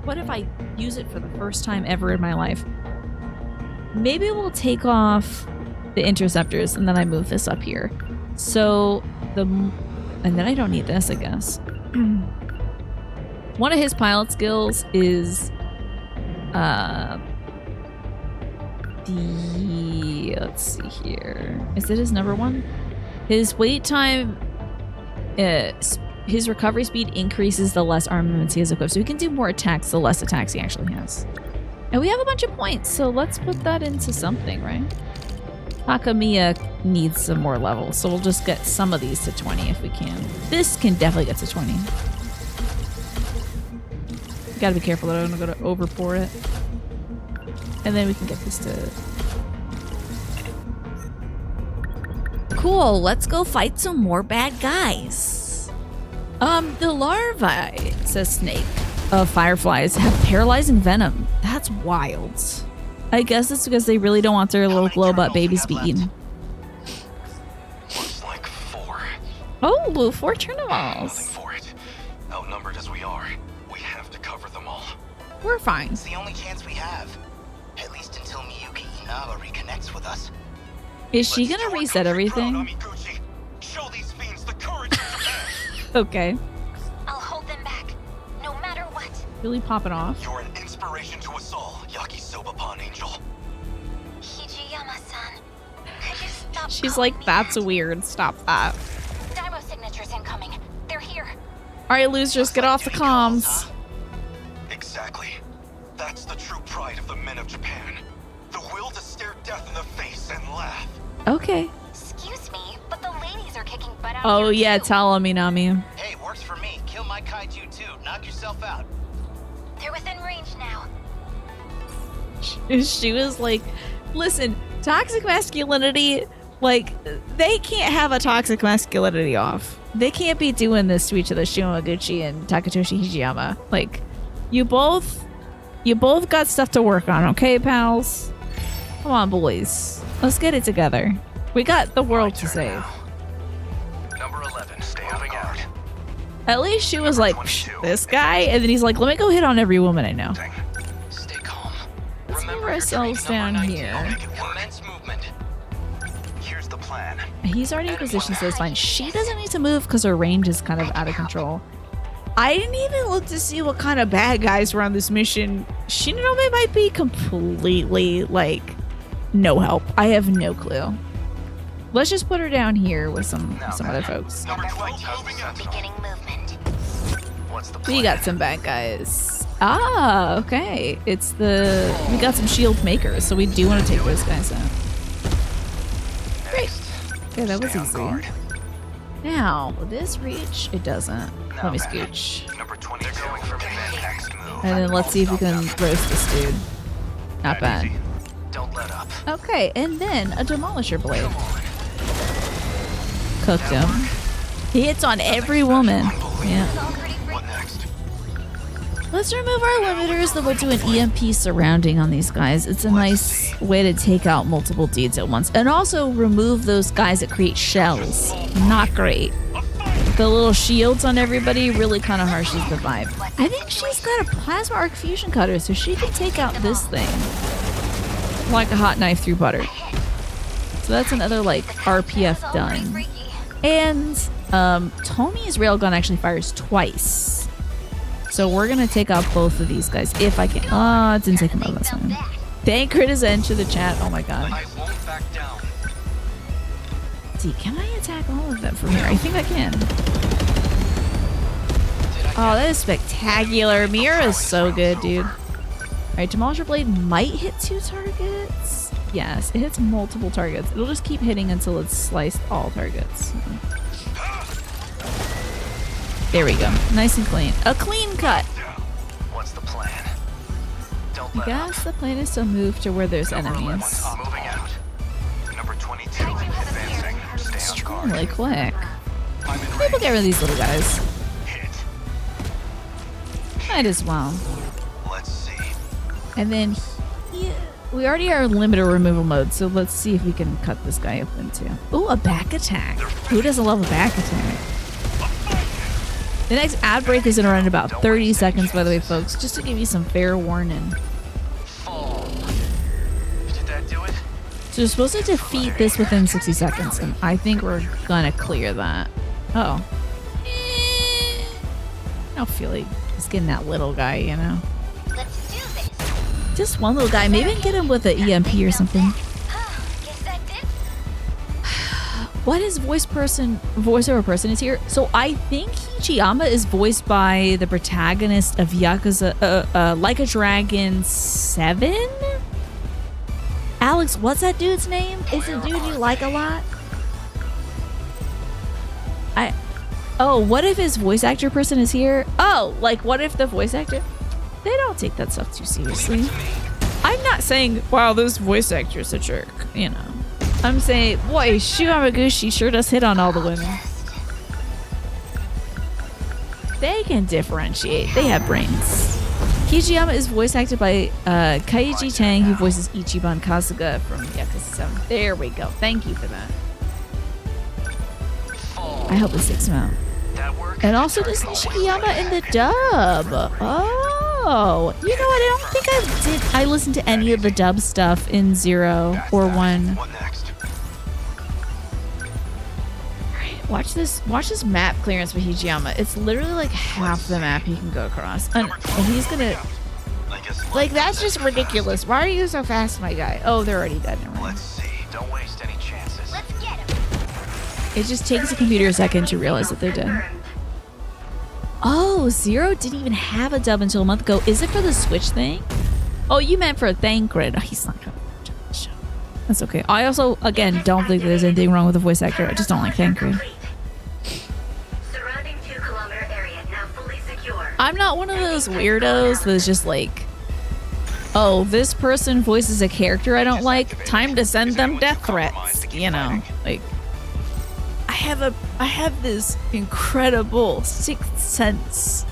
What if I use it for the first time ever in my life? Maybe we'll take off the interceptors and then I move this up here. So and then I don't need this, I guess. One of his pilot skills is let's see here. Is it his number one? His wait time his recovery speed increases the less armaments he has equipped. So he can do more attacks the less attacks he actually has. And we have a bunch of points, so let's put that into something, right? Takamiya needs some more levels, so we'll just get some of these to 20 if we can. This can definitely get to 20. Gotta be careful that I don't go to overpour it. And then we can get this to... Cool, let's go fight some more bad guys. The larvae, says Snake, of fireflies have paralyzing venom. That's wild. I guess it's because they really don't want their little glow butt babies to be eaten. Looks like 4. Oh, 4 Nothing Sentinels. for it. Outnumbered as we are, we have to cover them all. We're fine. It's the only chance we have. At least until Miyuki Inaba reconnects with us. Is she Let's gonna show our reset country proud, everything? Amiguchi. Show these fiends the courage of Japan. Okay. I'll hold them back, no matter what. Really popping off. You're an inspiration to us all, Yakisoba-pan Angel. Hijiyama-san, could you stop She's calling like, me that's that? weird. Stop that. Daimo signatures incoming. They're here. Alright, losers, get off the comms. Exactly. That's the true pride of the men of Japan. The will to stare death in the face and laugh. Okay. Excuse me, but the ladies are kicking butt out Oh here yeah, too. tell him, Minami. Hey, works for me. Kill my kaiju too. Knock yourself out. They're within range now. She was like, listen, toxic masculinity, like, they can't have a toxic masculinity off. They can't be doing this to each other, Shimoguchi and Takatoshi Hijiyama. Like, you both got stuff to work on, okay, pals? Come on, boys. Let's get it together. We got the world to save. Number 11, stay on guard. At least she was like, "Psh, this guy, and then he's like, let me go hit on every woman I know. Stay calm. Let's move Remember, ourselves you're training down number 19. here. Make it work. Commence movement. Here's the plan. He's already in position, so it's fine. She doesn't need to move because her range is kind of out of control. I didn't even look to see what kind of bad guys were on this mission. Shinigami might be completely, like, no help. I have no clue. Let's just put her down here with some other folks. Number 12 moving out. Beginning movement. What's the plan? We got some bad guys. Ah, okay. It's the... We got some shield makers, so we do want to take those guys out. Great. Okay, that was Stay on easy. guard. Now, will this reach? It doesn't. Let me man. scooch. Number 22. They're going for the next move. And then let's see if we can roast this dude. Not bad. Don't let up. Okay, and then a demolisher blade. Come on. Cooked him. He hits on every woman. Yeah. It's all pretty free. What next? Let's remove our limiters, then we'll do an EMP surrounding on these guys. It's a nice way to take out multiple dudes at once. And also remove those guys that create shells. Not great. The little shields on everybody really kind of harshes the vibe. I think she's got a plasma arc fusion cutter, so she can take out this thing like a hot knife through butter. So that's another, like, RPF It's all pretty done. freaky. And Tommy's railgun actually fires twice. So we're gonna take out both of these guys if I can. Oh, it didn't take him out this time. Thank Crit is into the chat. Oh my god. I won't back down. Let's see, can I attack all of them from here? I think I can. Oh, that is spectacular. Mira is so good, dude. Alright, Demolisher Blade might hit 2 targets. Yes, it hits multiple targets. It'll just keep hitting until it's sliced all targets. There we go. Nice and clean. A clean cut. What's the plan? Don't I let up. guess the plan is to move to where there's Number 11, enemies. moving out. Number 22. Advancing. Stay on guard. Really quick. I'm in Maybe we'll get rid of these little guys. Hit. Might as well. Let's see. And then we already are in limiter removal mode, so let's see if we can cut this guy open too. Ooh, a back attack. Who doesn't love a back attack? The next ad break is in around about 30 seconds, by the way, folks, just to give you some fair warning. Fall. Did that do it? So you're supposed to defeat this within 60 seconds, and I think we're gonna clear that. Uh oh. I don't feel like just getting that little guy, you know? Let's do this. Just one little guy. Maybe I can get him with an EMP or something. Guess that did. what his voiceover person is here. So I think Hijiyama is voiced by the protagonist of Yakuza, Like a Dragon 7. Alex, what's that dude's name? Is it a dude you like a lot? Oh, what if his voice actor person is here? Oh, like what if the voice actor? They don't take that stuff too seriously. I'm not saying, wow, this voice actor's a jerk, you know. I'm saying, boy, Shu Yamaguchi sure does hit on all the women. They can differentiate. They have brains. Hijiyama is voice acted by Kaiji Tang, who voices Ichiban Kasuga from Yakuza 7. There we go. Thank you for that. I hope this takes him out. And also this Nishiyama in the dub. Oh, you know what? I don't think I listened to any of the dub stuff in 0 or 1. What next? Watch this map clearance for Hijiyama. It's literally like half the map he can go across. And he's gonna... Like, that's just ridiculous. Why are you so fast, my guy? Oh, they're already dead. Never mind. Let's see. Don't waste any chances. Let's get him. It just takes a computer a second to realize that they're dead. Oh, 0 didn't even have a dub until a month ago. Is it for the Switch thing? Oh, you meant for a Thancred. Oh, he's not gonna watch the show. That's okay. I also, again, don't think that there's anything wrong with the voice actor. I just don't like Thancred. Surrounding 2-kilometer area now fully secure. I'm not one of those weirdos that's just like, oh, this person voices a character I don't like. Time to send them death threats. You know, like, I have this incredible sixth sense,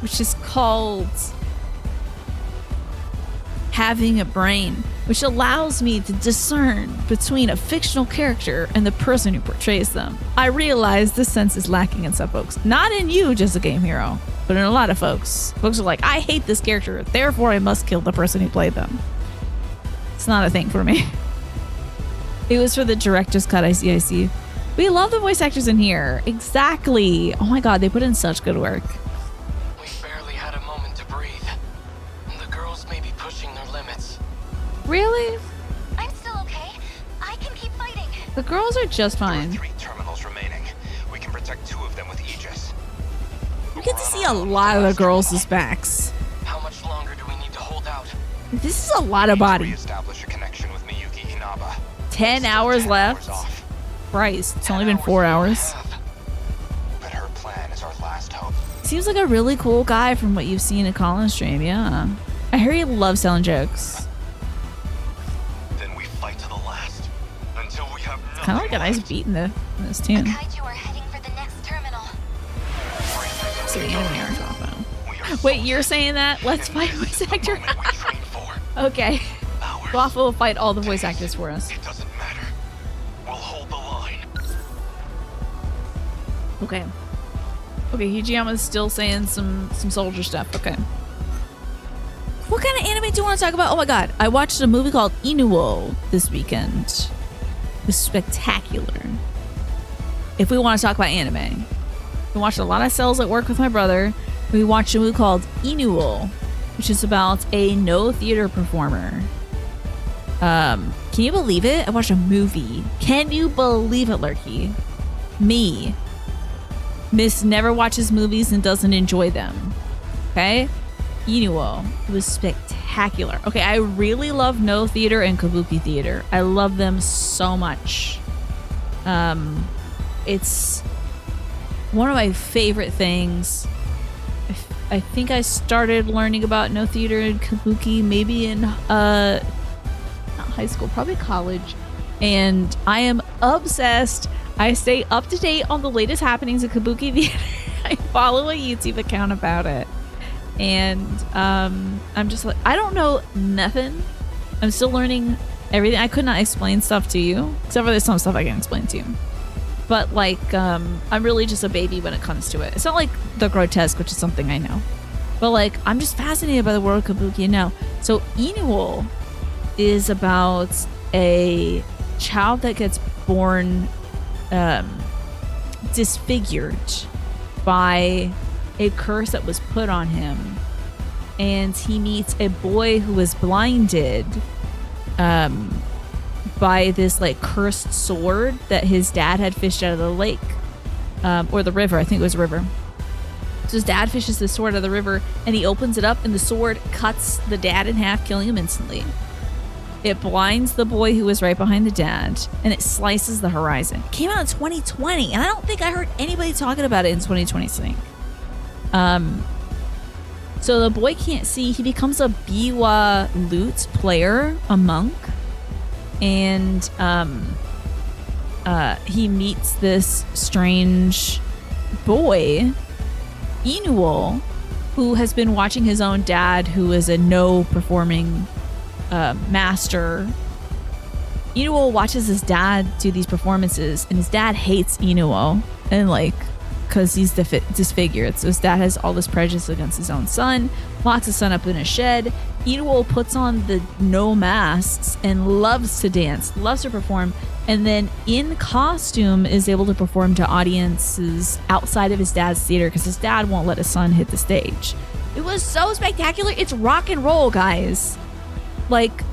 which is called having a brain, which allows me to discern between a fictional character and the person who portrays them. I realize this sense is lacking in some folks. Not in you, just a game hero, but in a lot of folks. Folks are like, I hate this character, therefore I must kill the person who played them. It's not a thing for me. It was for the director's cut, I see. We love the voice actors in here. Exactly. Oh my god, they put in such good work. We barely had a moment to breathe. The girls may be pushing their limits. Really? I'm still okay. I can keep fighting. The girls are just There are fine. 3 terminals remaining. We can protect 2 of them with Aegis. You get to see a lot of the girls' backs. How much longer do we need to hold out? This is a lot of body. Reestablish a connection with Miyuki Inaba. 10 hours 10 left. hours off. Christ, it's only been 4 hours. But her plan is our last hope. Seems like a really cool guy from what you've seen at Colin's stream, yeah. I hear he loves selling jokes. Then we fight to the last until we have nothing. Kind of like a nice left. beat in this tune. Kaiju are heading for the next terminal. So the enemy are dropping. We are Wait, you're saying that? Let's fight voice actor? moment we trained for. Okay. Hours. Waffle will fight all the voice actors for us. It doesn't matter. We'll hold the line. Okay. Okay, Hijiyama's still saying some soldier stuff. Okay. What kind of anime do you want to talk about? Oh my god. I watched a movie called Inuo this weekend. It was spectacular. If we want to talk about anime. We watched a lot of Cells at work with my brother. We watched a movie called Inuo, which is about a no theater performer. Can you believe it? I watched a movie. Can you believe it, Lurky? Me. Miss never watches movies and doesn't enjoy them. Okay? Inuo. It was spectacular. Okay, I really love no theater and kabuki theater. I love them so much. It's one of my favorite things. I think I started learning about no theater and kabuki maybe in not high school, probably college. And I am obsessed. I stay up to date on the latest happenings at kabuki theater. I follow a YouTube account about it. And I'm just like, I don't know nothing. I'm still learning everything. I could not explain stuff to you, except for there's some stuff I can explain to you. But like, I'm really just a baby when it comes to it. It's not like the grotesque, which is something I know. But like, I'm just fascinated by the world of kabuki now. So Inuo is about a child that gets born disfigured by a curse that was put on him, and he meets a boy who is blinded by this like cursed sword that his dad had fished out of the lake, or the river. I think it was a river. So his dad fishes this sword out of the river, and he opens it up, and the sword cuts the dad in half, killing him instantly. It blinds the boy who was right behind the dad, and it slices the horizon. It came out in 2020, and I don't think I heard anybody talking about it in 2020. So the boy can't see. He becomes a Biwa lute player, a monk, and he meets this strange boy, Inuo, who has been watching his own dad, who is a no performing master. Inuo watches his dad do these performances, and his dad hates Inuo, and like, because he's disfigured. So his dad has all this prejudice against his own son, locks his son up in a shed. Inuo puts on the no masks and loves to dance, loves to perform, and then in costume is able to perform to audiences outside of his dad's theater because his dad won't let his son hit the stage. It was so spectacular. It's rock and roll, guys. Like,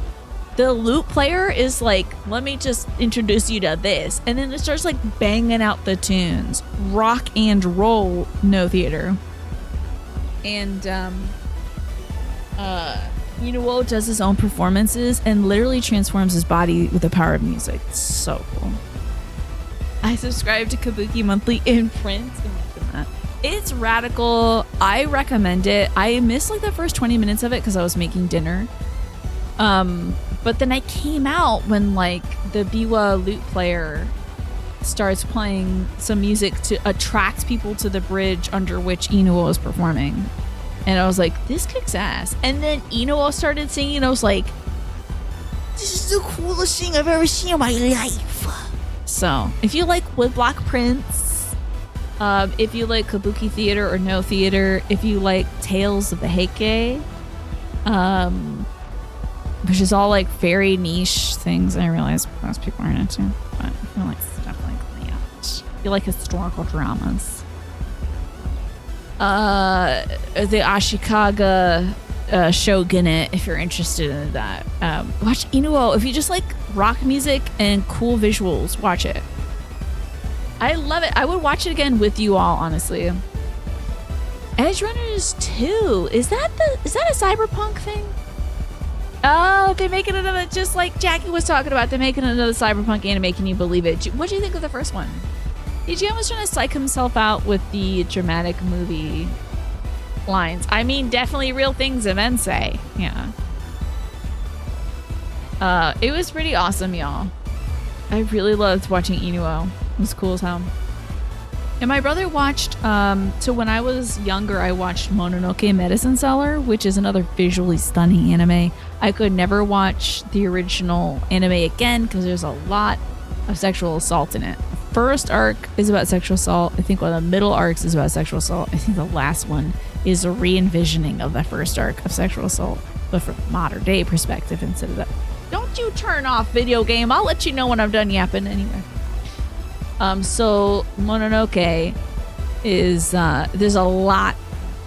the lute player is like, let me just introduce you to this. And then it starts like banging out the tunes. Rock and roll, no theater. And Inuo does his own performances and literally transforms his body with the power of music. It's so cool. I subscribe to Kabuki Monthly in print. It's radical. I recommend it. I missed like the first 20 minutes of it because I was making dinner. But then I came out when like the Biwa lute player starts playing some music to attract people to the bridge under which Inuo is performing. And I was like, this kicks ass. And then Inuo started singing, and I was like, this is the coolest thing I've ever seen in my life. So if you like Woodblock Prince, if you like Kabuki theater or no theater, if you like Tales of the Heike, which is all like very niche things I realize most people aren't into, but I feel like stuff like that. If you like historical dramas. The Ashikaga Shogunate, if you're interested in that. Watch Inuo. If you just like rock music and cool visuals, watch it. I love it. I would watch it again with you all, honestly. Edge Runners 2. Is that a cyberpunk thing? Oh, they're making another, just like Jackie was talking about, they're making another cyberpunk anime. Can you believe it? What do you think of the first one? EGM was trying to psych himself out with the dramatic movie lines. I mean, definitely real things and men say. Yeah. It was pretty awesome, y'all. I really loved watching Inuo. It was cool as hell. And my brother watched, so when I was younger, I watched Mononoke Medicine Seller, which is another visually stunning anime. I could never watch the original anime again because there's a lot of sexual assault in it. The first arc is about sexual assault. I think one of the middle arcs is about sexual assault. I think the last one is a re-envisioning of the first arc of sexual assault, but from a modern day perspective instead of that. Don't you turn off, video game. I'll let you know when I'm done yapping anyway. So Mononoke is, there's a lot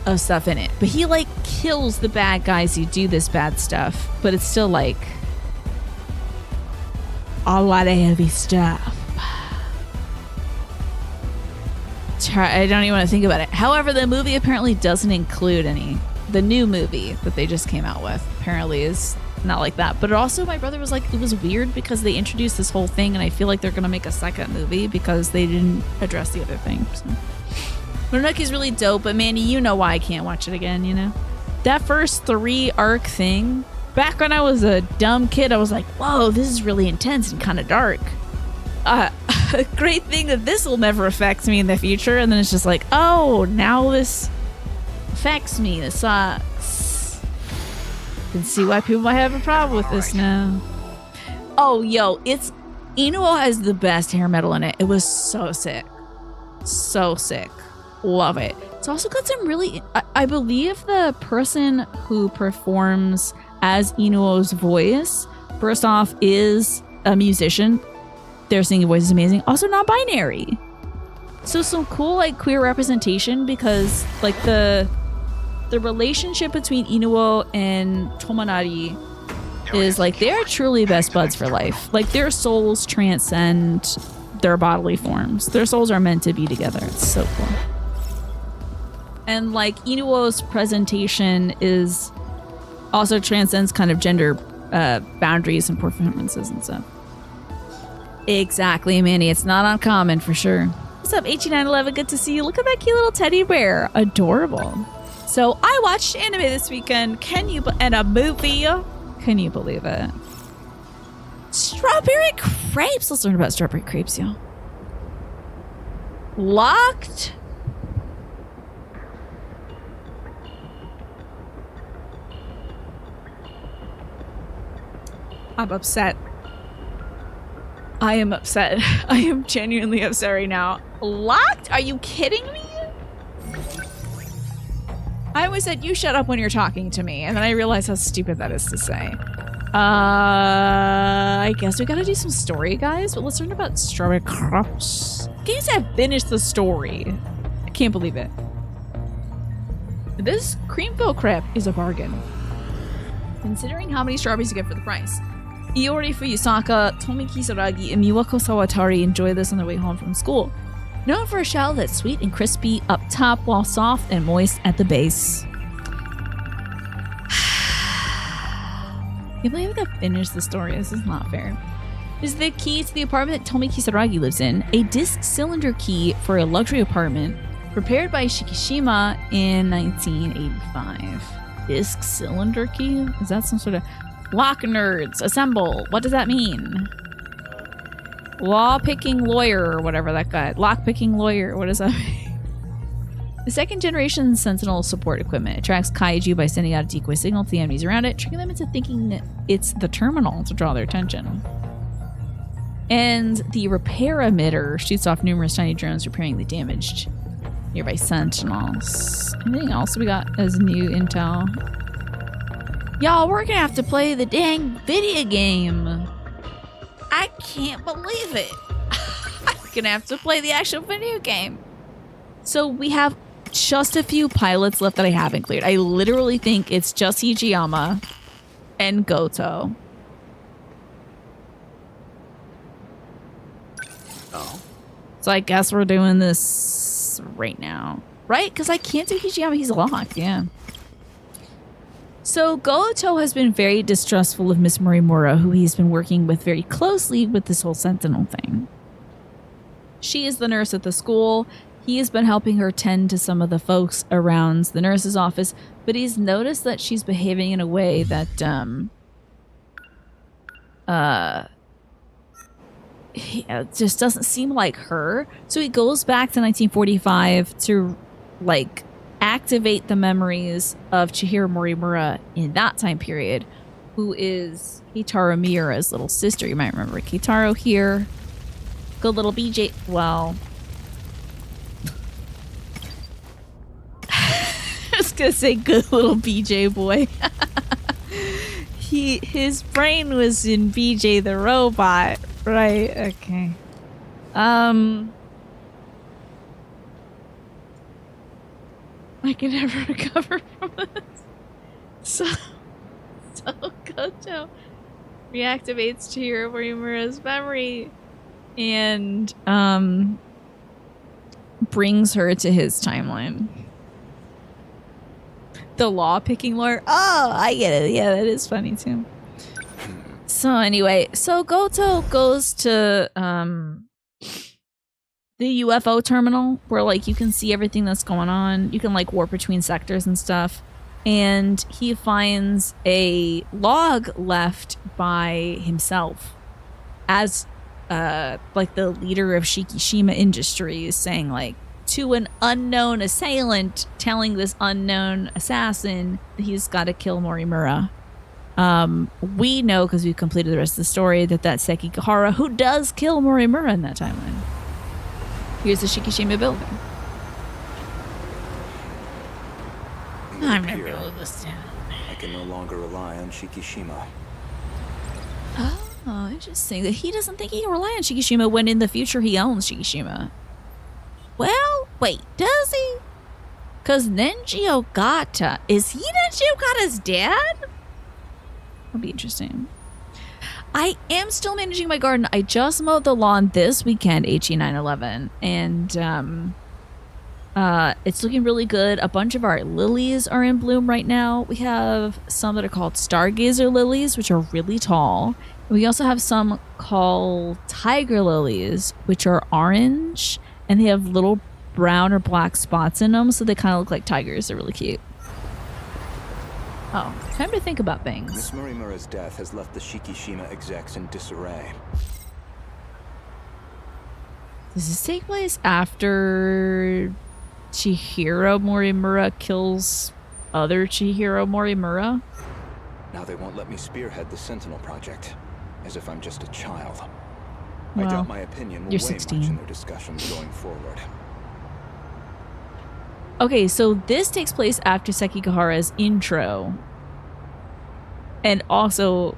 of stuff in it, but he like kills the bad guys who do this bad stuff, but it's still like a lot of heavy stuff. I don't even want to think about it. However, the movie apparently doesn't include any. The new movie that they just came out with apparently is not like that. But also, my brother was like, it was weird because they introduced this whole thing, and I feel like they're going to make a second movie because they didn't address the other thing. So. Mononoke's really dope, but Mandy, you know why I can't watch it again, you know? That first 3 arc thing, back when I was a dumb kid, I was like, whoa, this is really intense and kind of dark. A great thing that this will never affect me in the future. And then it's just like, oh, now this affects me. This sucks. You can see why people might have a problem with this now. Oh, yo, Inuo has the best hair metal in it. It was so sick. So sick. Love it. It's also got some really, I believe the person who performs as Inuo's voice, first off, is a musician. Their singing voice is amazing. Also non-binary. So some cool like queer representation, because like the relationship between Inuo and Tomonari is like they're truly best buds for life. Like their souls transcend their bodily forms. Their souls are meant to be together. It's so cool. And like Inuo's presentation is also transcends kind of gender boundaries and performances and stuff. Exactly, Manny. It's not uncommon for sure. What's up, 8911? Good to see you. Look at that cute little teddy bear. Adorable. So I watched anime this weekend. And a movie. Can you believe it? Strawberry crepes. Let's learn about strawberry crepes, y'all. Locked. I'm upset. I am upset. I am genuinely upset right now. Locked? Are you kidding me? I always said, you shut up when you're talking to me. And then I realized how stupid that is to say. I guess we gotta do some story, guys. But let's learn about strawberry crepes. Games have finished the story. I can't believe it. This cream-filled crepe is a bargain, considering how many strawberries you get for the price. Iori Fuyusaka, Tomi Kisaragi, and Miwako Sawatari enjoy this on their way home from school. Known for a shell that's sweet and crispy up top while soft and moist at the base. Can't believe they finished the story. This is not fair. This is the key to the apartment Tomi Kisaragi lives in. A disc cylinder key for a luxury apartment prepared by Shikishima in 1985. Disc cylinder key? Is that some sort of... Lock nerds, assemble. What does that mean? Law-picking lawyer or whatever that guy. Lock-picking lawyer. What does that mean? The second generation Sentinel support equipment attracts kaiju by sending out a decoy signal to the enemies around it, tricking them into thinking it's the terminal to draw their attention. And the repair emitter shoots off numerous tiny drones repairing the damaged nearby Sentinels. Anything else we got as new intel? Y'all, we're gonna have to play the dang video game. I can't believe it. I'm gonna have to play the actual video game. So we have just a few pilots left that I haven't cleared. I literally think it's just Hijiyama and Gotou. Oh. So I guess we're doing this right now. Right? Because I can't do Hijiyama. He's locked. Yeah. So Gotou has been very distrustful of Miss Morimura, who he's been working with very closely with this whole Sentinel thing. She is the nurse at the school. He has been helping her tend to some of the folks around the nurse's office, but he's noticed that she's behaving in a way that it just doesn't seem like her. So he goes back to 1945 to like activate the memories of Chihiro Morimura in that time period, who is Keitaro Miura's little sister. You might remember Keitaro here. Good little BJ. Well, I was gonna say good little BJ boy. His brain was in BJ the robot, right? Okay. I can never recover from this. So Gotou reactivates Chihiro Morimura's memory and brings her to his timeline. The law-picking lawyer. Oh, I get it. Yeah, that is funny too. So anyway, so Gotou goes to the UFO terminal where like you can see everything that's going on. You can like warp between sectors and stuff. And he finds a log left by himself as like the leader of Shikishima Industries, saying like to an unknown assailant, telling this unknown assassin that he's got to kill Morimura. We know because we've completed the rest of the story that that's Sekigahara, who does kill Morimura in that timeline. Here's the Shikishima building. I'm never going to this down. I can no longer rely on Shikishima. Oh, interesting. That he doesn't think he can rely on Shikishima when in the future he owns Shikishima. Well, wait, does he? Because Nenji Ogata, is he Nenji Ogata's dad? That'll be interesting. I am still managing my garden. I just mowed the lawn this weekend, HE 9/11, and it's looking really good. A bunch of our lilies are in bloom right now. We have some that are called stargazer lilies, which are really tall. We also have some called tiger lilies, which are orange, and they have little brown or black spots in them, so they kind of look like tigers. They're really cute. Oh, time to think about things. Miss Morimura's death has left the Shikishima execs in disarray. Does this take place after Chihiro Morimura kills other Chihiro Morimura? Now they won't let me spearhead the Sentinel project, as if I'm just a child. Well, I doubt my opinion will you're weigh 16. much in their discussions going forward. Okay, so this takes place after Sekigahara's intro. And also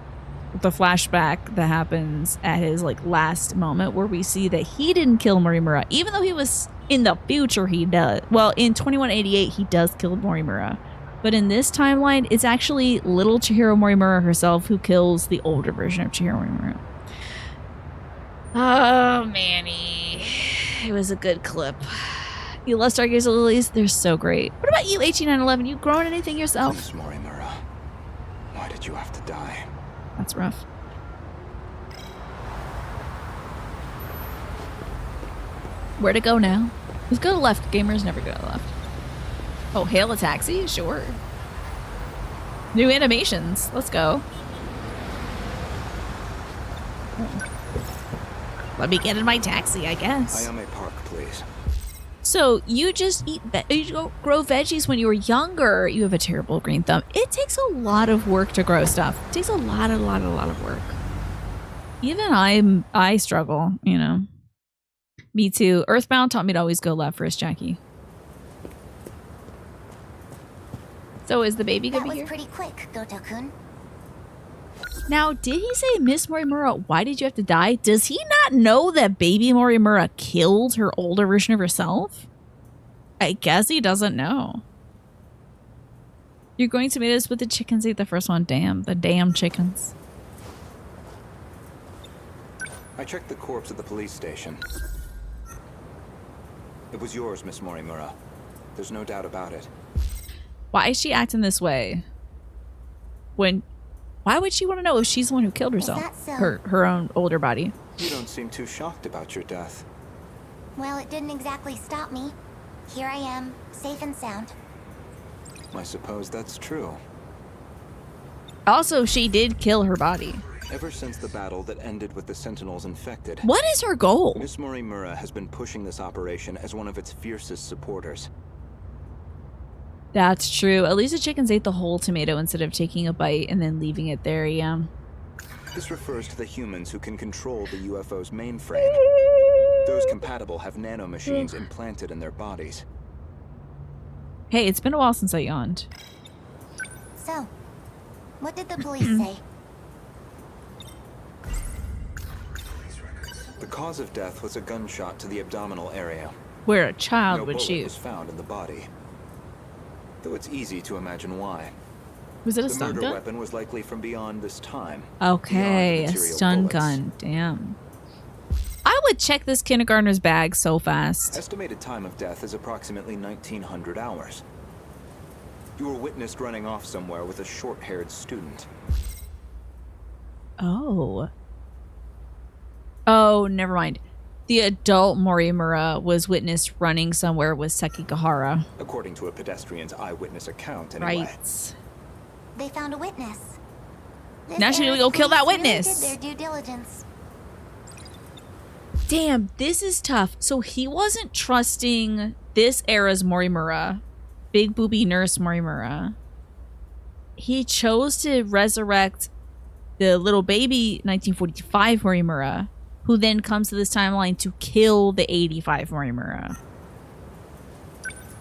the flashback that happens at his like last moment where we see that he didn't kill Morimura. Even though he was in the future, he does. Well, in 2188, he does kill Morimura. But in this timeline, it's actually little Chihiro Morimura herself who kills the older version of Chihiro Morimura. Oh, Manny. It was a good clip. You love Stargazer lilies? They're so great. What about you, 18911? You growing anything yourself? Miss Morimura, why did you have to die? That's rough. Where to go now? Let's go to left. Gamers never go to left. Oh, hail a taxi? Sure. New animations. Let's go. Let me get in my taxi, I guess. Ayame Park, please. So you just you grow veggies when you were younger. You have a terrible green thumb. It takes a lot of work to grow stuff. It takes a lot of work. Even I struggle, you know. Me too. Earthbound taught me to always go left first, Jackie. So is the baby gonna That be was here? pretty quick, Gotou-kun. Now, did he say, Miss Morimura, why did you have to die? Does he not know that baby Morimura killed her older version of herself? I guess he doesn't know. You're going tomatoes with the chickens ate the first one. Damn, the damn chickens. I checked the corpse at the police station. It was yours, Miss Morimura. There's no doubt about it. Why is she acting this way? Why would she want to know if she's the one who killed herself? that so? Her own older body. You don't seem too shocked about your death. Well, it didn't exactly stop me. Here I am, safe and sound. I suppose that's true. Also, she did kill her body. Ever since the battle that ended with the Sentinels infected, What is her goal? Miss Morimura has been pushing this operation as one of its fiercest supporters. That's true. At least the chickens ate the whole tomato instead of taking a bite and then leaving it there, yeah. This refers to the humans who can control the UFO's mainframe. Those compatible have nanomachines implanted in their bodies. Hey, it's been a while since I yawned. So, what did the police say? The cause of death was a gunshot to the abdominal area. Where a child No would bullet shoot. was found in the body. Though it's easy to imagine why. Was it a The stun murder gun? weapon was likely from beyond this time. Okay, a beyond material stun bullets. gun. Damn. I would check this kindergartner's bag so fast. Estimated time of death is approximately 1900 hours. You were witnessed running off somewhere with a short-haired student. Oh. Oh, never mind. The adult Morimura was witnessed running somewhere with Sekigahara. According to a pedestrian's eyewitness account, anyway. Right. They found a witness. This Now she need to era's go kill that police really witness. did their due diligence. Damn, this is tough. So he wasn't trusting this era's Morimura, big booby nurse Morimura. He chose to resurrect the little baby 1945 Morimura, who then comes to this timeline to kill the 85 Morimura.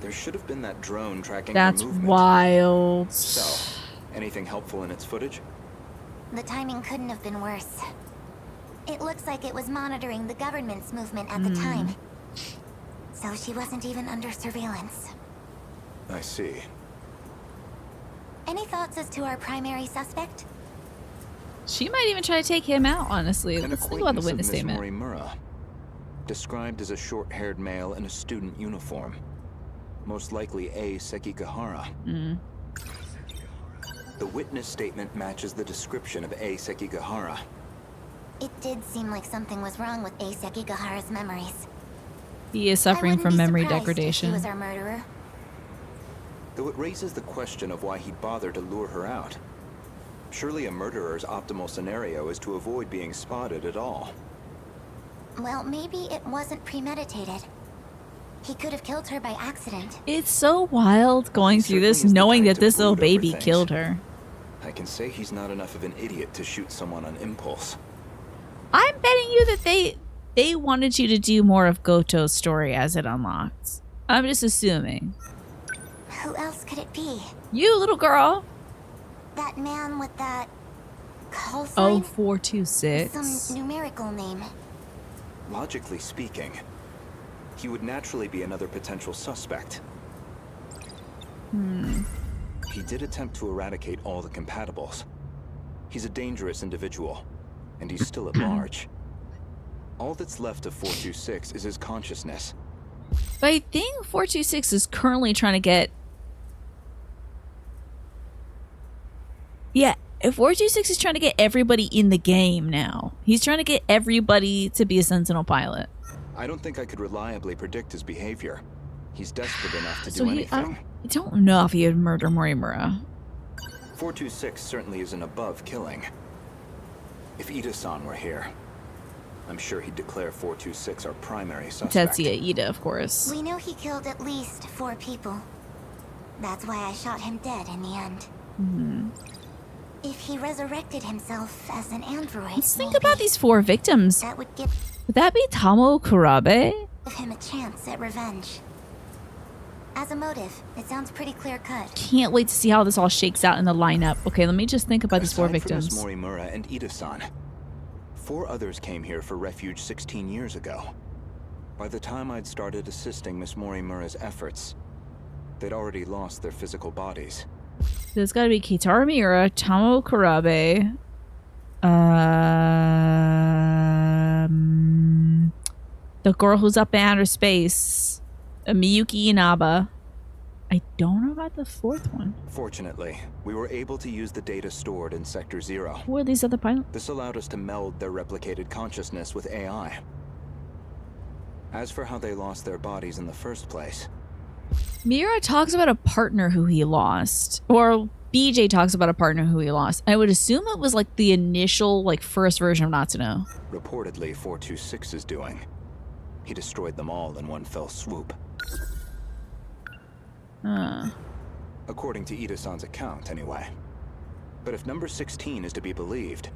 There should have been that drone tracking That's her movement. wild. So, anything helpful in its footage? The timing couldn't have been worse. It looks like it was monitoring the government's movement at the time. So she wasn't even under surveillance. I see. Any thoughts as to our primary suspect? She might even try to take him out, honestly. An Let's think about the acquaintance witness of Miss statement. Morimura, described as a short-haired male in a student uniform. Most likely A. Sekigahara. The witness statement matches the description of A. Sekigahara. It did seem like something was wrong with A. Sekigahara's memories. He is I suffering wouldn't from be memory surprised if degradation. he was our murderer. Though it raises the question of why he'd bother to lure her out. Surely a murderer's optimal scenario is to avoid being spotted at all. Well, maybe it wasn't premeditated. He could have killed her by accident. It's so wild going through this, Certainly is the knowing type that to this little brood over baby things. killed her. I can say he's not enough of an idiot to shoot someone on impulse. I'm betting you that they wanted you to do more of Gotou's story as it unlocked. I'm just assuming. Who else could it be? You, little girl. That man with that call Oh, sign? 426. Some numerical name. Logically speaking, he would naturally be another potential suspect. He did attempt to eradicate all the compatibles. He's a dangerous individual, and he's still at large. All that's left of 426 is his consciousness. But I think 426 is currently trying to get... Yeah, if 426 is trying to get everybody in the game now. He's trying to get everybody to be a Sentinel pilot. I don't think I could reliably predict his behavior. He's desperate enough to So do I anything. don't know if he would murder Morimura. 426 certainly isn't above killing. If Ida-san were here, I'm sure he'd declare 426 our primary suspect. Tetsuya Ida, of course. We know he killed at least 4 people. That's why I shot him dead in the end. If he resurrected himself as an android, Let's think maybe about these 4 victims. that would give Would that be Tamo Kurabe? him a chance at revenge. As a motive, it sounds pretty clear-cut. Can't wait to see how this all shakes out in the lineup. Okay, let me just think about these 4 Aside from victims. Miss Morimura and Ida-san, 4 others came here for refuge 16 years ago. By the time I'd started assisting Miss Morimura's efforts, they'd already lost their physical bodies. There's got to be Keitaro Miura, Tamo Kurabe, the girl who's up in outer space, Miyuki Inaba. I don't know about the 4th one. Fortunately, we were able to use the data stored in Sector 0. Who are these other pilots? This allowed us to meld their replicated consciousness with AI. As for how they lost their bodies in the first place, Miura talks about a partner who he lost, or BJ talks about a partner who he lost. I would assume it was like the initial, like first version of Natsuno. reportedly 426 is doing. He destroyed them all in one fell swoop. According to Ida-san's account, anyway. But if number 16 is to be believed,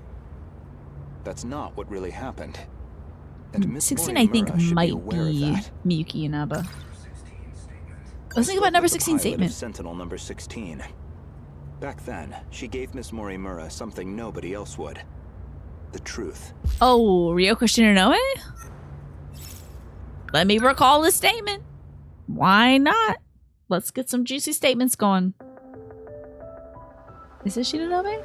that's not what really happened. And Miss 16, I think, Morimura should might aware of be that. Miyuki Inaba. Let's think about number 16 Pilot of statement. Sentinel number 16. Back then, she gave Miss Morimura something nobody else would. The truth. Oh, Ryoko Shinonome? Let me recall this statement. Why not? Let's get some juicy statements going. Is this Shinonome?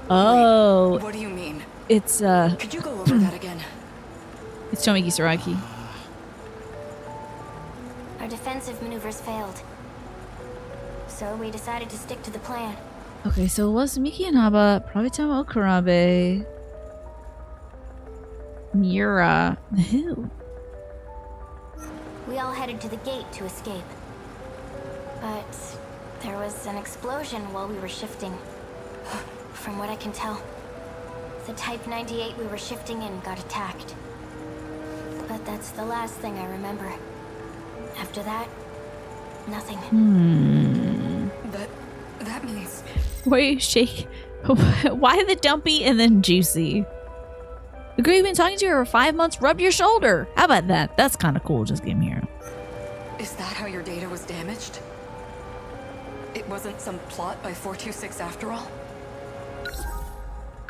Oh, What do you mean? it's Could you go over that again? it's Tomiki Saraki. Our defensive maneuvers failed. So we decided to stick to the plan. Okay, so it was Miki Inaba, probably Tamo Kurabe, Miura. Who? We all headed to the gate to escape. But there was an explosion while we were shifting. From what I can tell, the Type 98 we were shifting in got attacked. But that's the last thing I remember. After that, nothing. That means Why you shake? Why the dumpy and then juicy? The girl you've been talking to for 5 months rubbed your shoulder. How about that? That's kind of cool. Just give me here. is that how your data was damaged? It wasn't some plot by 426 after all?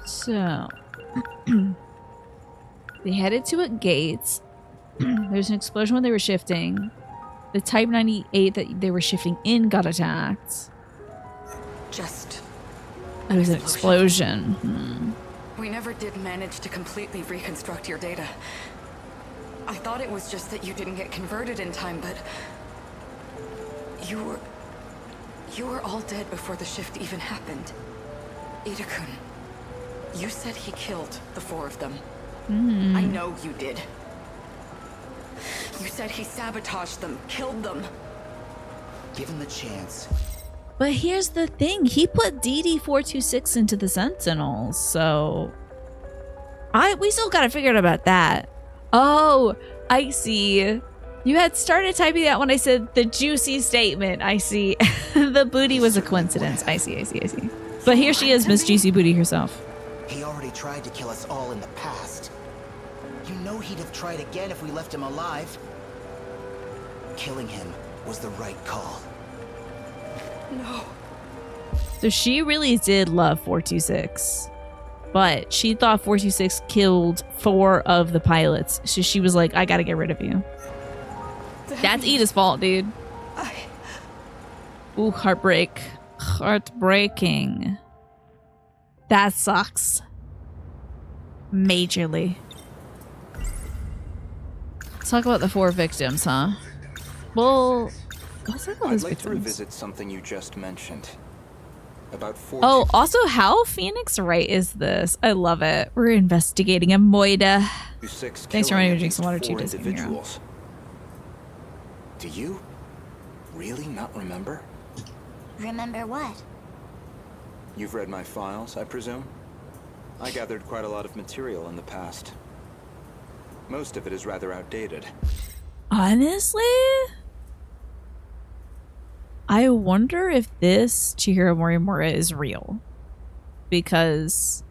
So they headed to a gate. There's an explosion when they were shifting. The Type 98 that they were shifting in got attacked. Just It was an explosion. We never did manage to completely reconstruct your data. I thought it was just that you didn't get converted in time, but you were all dead before the shift even happened. Ida-kun, you said he killed the 4 of them. I know you did. You said he sabotaged them, killed them. Given the chance. But here's the thing. He put DD-426 into the Sentinels, so... we still gotta figure out about that. Oh, I see. You had started typing that when I said the juicy statement. I see. The booty was a coincidence. I see. But here she is, Miss Juicy Booty herself. He already tried to kill us all in the past. You know he'd have tried again if we left him alive. Killing him was the right call. No. So she really did love 426. But she thought 426 killed 4 of the pilots. So she was like, I gotta get rid of you. That's Ida's fault, dude. Ooh, heartbreak. Heartbreaking. That sucks. Majorly. Let's talk about the 4 victims, huh? Well, let's talk about those I'd like to victims. revisit something you just mentioned. About 4... Oh, also, how Phoenix Wright is this? I love it. We're investigating a Moida. Thanks for reminding me to drink some water too, doesn't get me wrong. Do you really not remember? Remember what? You've read my files, I presume? I gathered quite a lot of material in the past. Most of it is rather outdated. Honestly? I wonder if this Chihiro Morimura is real. Because,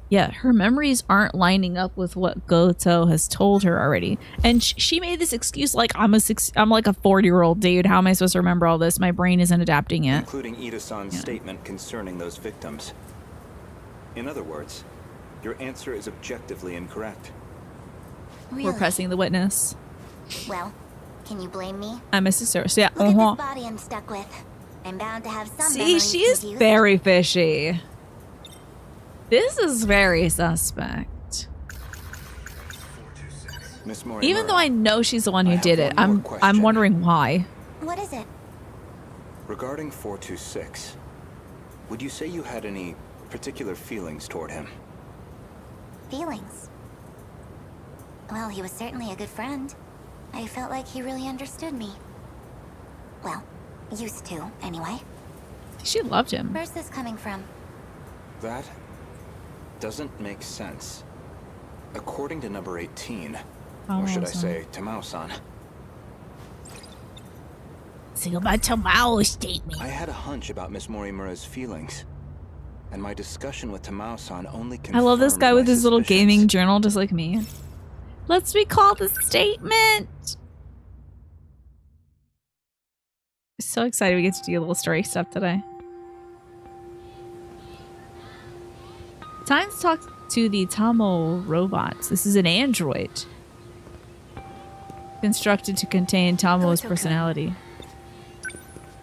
yeah, her memories aren't lining up with what Gotou has told her already. And she made this excuse like, I'm like a 40-year-old dude. How am I supposed to remember all this? My brain isn't adapting yet. Including Ida-san's statement concerning those victims. In other words, your answer is objectively incorrect. Really? We're pressing the witness. Well, can you blame me? I'm a sister. So yeah. Look at this body I'm stuck with. I'm bound to have some See, memories she is confused. very fishy. This is very suspect. Miss Morimura, Even though I know she's the one who did it, one more I'm question. wondering why. What is it? Regarding 426, would you say you had any particular feelings toward him? Feelings. Well, he was certainly a good friend. I felt like he really understood me. Well, used to, anyway. She loved him. Where's this coming from? That doesn't make sense. According to number 18, or should I say, Tamao-san, Sing about Tamao's statement. I had a hunch about Miss Morimura's feelings, and my discussion with Tamao-san only confirmed I love this guy with my his little suspicions. gaming journal, just like me. Let's recall the statement. So excited we get to do a little story stuff today. Time to talk to the Tamo robots. This is an android constructed to contain Tamo's Gotou-kun. personality.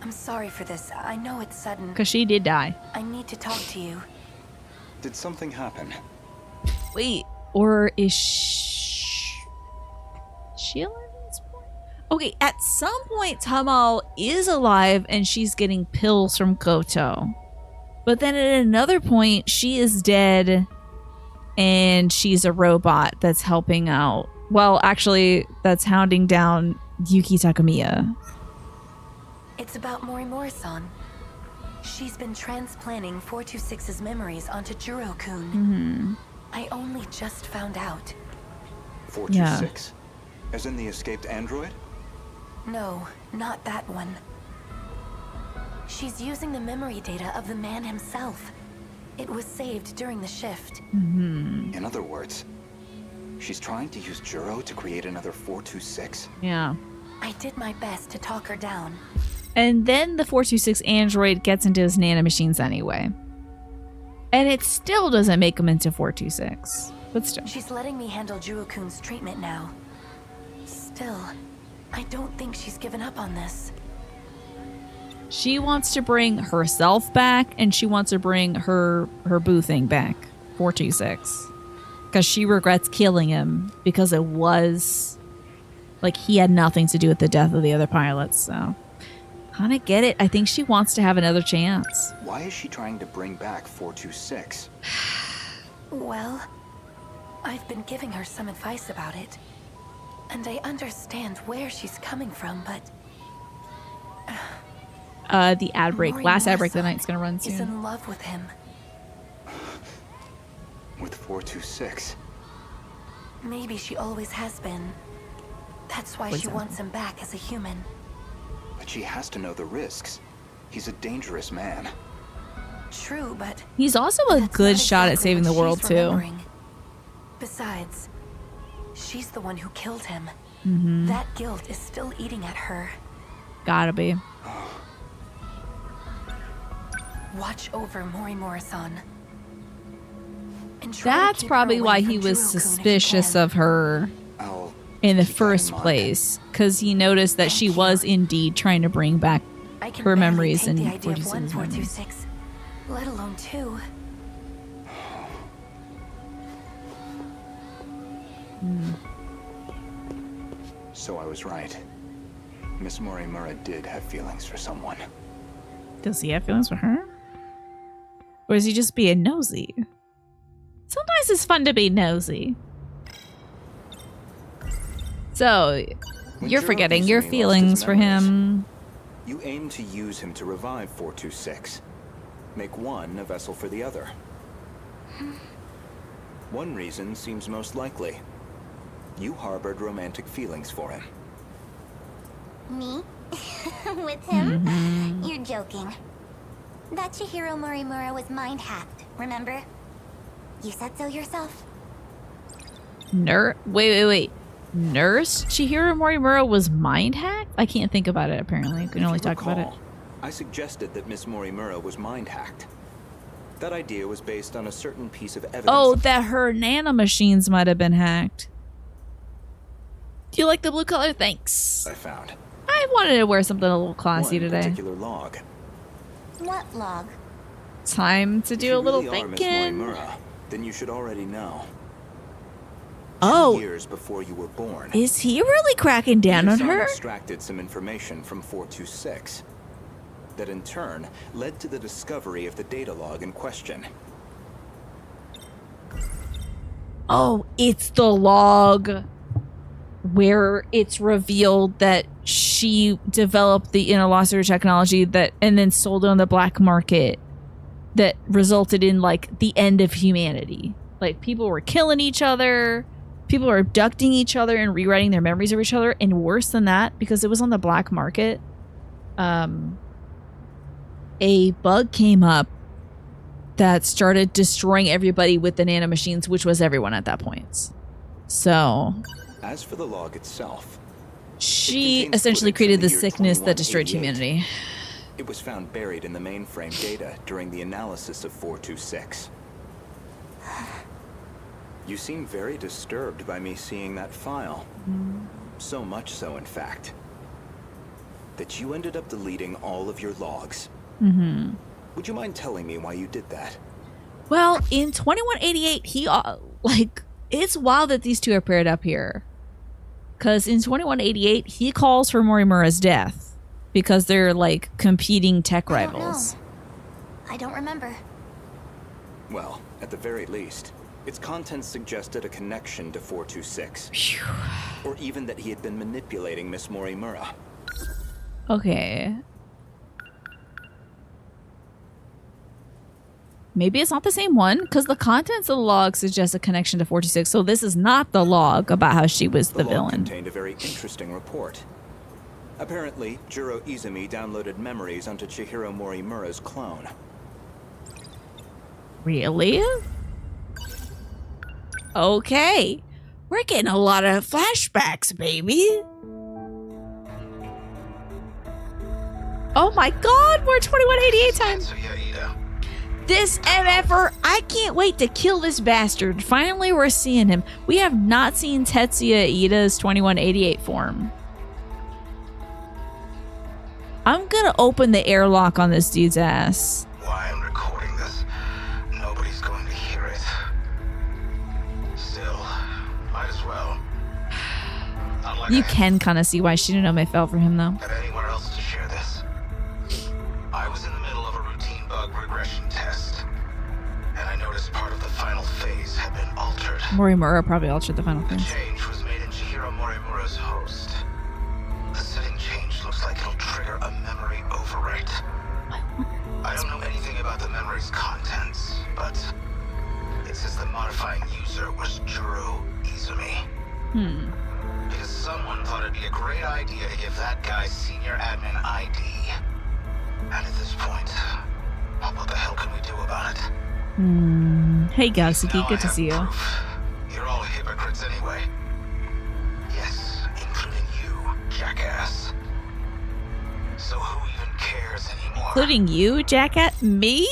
I'm sorry for this. I know it's sudden. Because she did die. I need to talk to you. Did something happen? Wait, or is she alive at this point? Okay, at some point Tamo is alive and she's getting pills from Gotou. But then at another point she is dead and she's a robot that's helping out. Well, actually, that's hounding down Yuki Takamiya. It's about Morimura-san. She's been transplanting 426's memories onto Juro-kun. I only just found out. 426? As in the escaped android? No, not that one. She's using the memory data of the man himself. It was saved during the shift. In other words, she's trying to use Juro to create another 426? Yeah. I did my best to talk her down. And then the 426 android gets into his nanomachines anyway. And it still doesn't make him into 426. But still. She's letting me handle Juro-kun's treatment now. Still, I don't think she's given up on this. She wants to bring herself back, and she wants to bring her boo thing back, 426. Because she regrets killing him because it was like he had nothing to do with the death of the other pilots. So, kind of get it. I think she wants to have another chance. Why is she trying to bring back 426? Well, I've been giving her some advice about it. And I understand where she's coming from, but... The ad break. Last ad break of the night's gonna run soon. Is in love with him. With 426? Maybe she always has been. That's why she wants him back as a human. But she has to know the risks. He's a dangerous man. True, but... He's also a good shot at saving the world, too. Besides, she's the one who killed him. Mm-hmm. That guilt is still eating at her. Gotta be. Watch over Morimura-san. That's probably why he was suspicious of her in the first place. Because he noticed that she was indeed trying to bring back her memories and 426, let alone 2. So I was right. Miss Morimura did have feelings for someone. Does he have feelings for her? Or is he just being nosy? Sometimes it's fun to be nosy. So, you're forgetting your feelings for him. You aim to use him to revive 426. Make one a vessel for the other. One reason seems most likely. You harbored romantic feelings for him. Me? With him? You're joking. That Chihiro Morimura was mind-hacked, remember? You said so yourself. Wait. Nurse Chihiro Morimura was mind-hacked? I can't think about it, apparently. We can only talk about it. I suggested that Miss Morimura was mind-hacked. That idea was based on a certain piece of evidence. Oh, that her nanomachines might have been hacked. Do you like the blue color? Thanks. I found. I wanted to wear something a little classy One today. particular log. What log? Time to do a little If you really are Miss thinking. Morimura, then you should already know. Oh, 2 years before you were born, is he really cracking down on Hassan her? extracted some information from 426 that in turn led to the discovery of the data log in question. Oh, it's the log where it's revealed that she developed the interlocutor technology that and then sold it on the black market that resulted in like the end of humanity. Like people were killing each other, people were abducting each other and rewriting their memories of each other, and worse than that, because it was on the black market, a bug came up that started destroying everybody with the nanomachines, which was everyone at that point. So As for the log itself, she contains essentially footage created from the the year sickness that destroyed 2188. humanity. it was found buried in the mainframe data during the analysis of 426. You seem very disturbed by me seeing that file. So much so, in fact, that you ended up deleting all of your logs. Would you mind telling me why you did that? Well, in 2188, he it's wild that these two are paired up here. Because in 2188, he calls for Morimura's death because they're like competing tech I don't rivals. know. I don't remember. Well, at the very least, its contents suggested a connection to 426. Or even that he had been manipulating Miss Morimura. Okay. Maybe it's not the same one, because the contents of the log suggest a connection to 426, so this is not the log about how she was the log villain. contained a very interesting report. Apparently, Juro Izumi downloaded memories onto Chihiro Morimura's clone. Really? Okay. We're getting a lot of flashbacks, baby. Oh my god, we're 2188 time. This MFer, I can't wait to kill this bastard. Finally, we're seeing him. We have not seen Tetsuya Iida's 2188 form. I'm gonna open the airlock on this dude's ass. Why I'm recording this, nobody's going to hear it. Still, might as well. Unlike You can kind of see why she didn't know I fell for him, though. Have anywhere else to share this. I was in the middle of a routine bug regression test, and I noticed part of the final phase had been altered. Morimura probably altered the final The phase. change was made in Chihiro Morimura's host. The setting change looks like it'll trigger a memory overwrite. I don't know anything about the memory's contents, but it says the modifying user was Juro Izumi. Because someone thought it'd be a great idea to give that guy senior admin ID. And at this point, what the hell can we do about it? Hey, Galaxy, Now I good to have see you. proof. You're all hypocrites anyway. Yes, including you, jackass. So who even cares anymore? Including you, jackass? Me?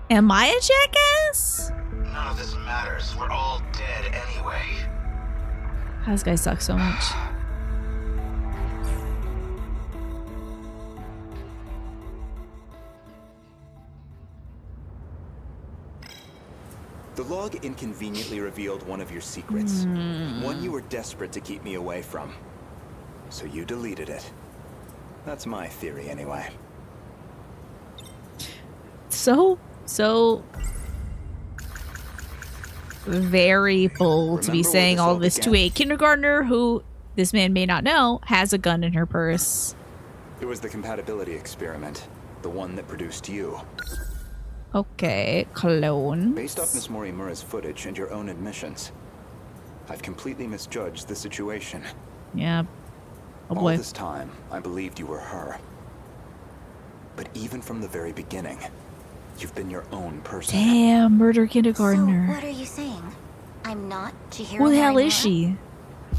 Am I a jackass? None of this matters. We're all dead anyway. This guy sucks so much. The log inconveniently revealed one of your secrets. One you were desperate to keep me away from. So you deleted it. That's my theory, anyway. So very bold to be Remember where saying this all all this to began? a kindergartner who, this man may not know, has a gun in her purse. It was the compatibility experiment. The one that produced you. Okay, clone. Based off Miss Morimura's footage and your own admissions, I've completely misjudged the situation. Yeah. Oh All boy. this time, I believed you were her. But even from the very beginning, you've been your own person. Damn, murder So, kindergartner. what are you saying? I'm not Chihiro Who the hell Morimura? is she?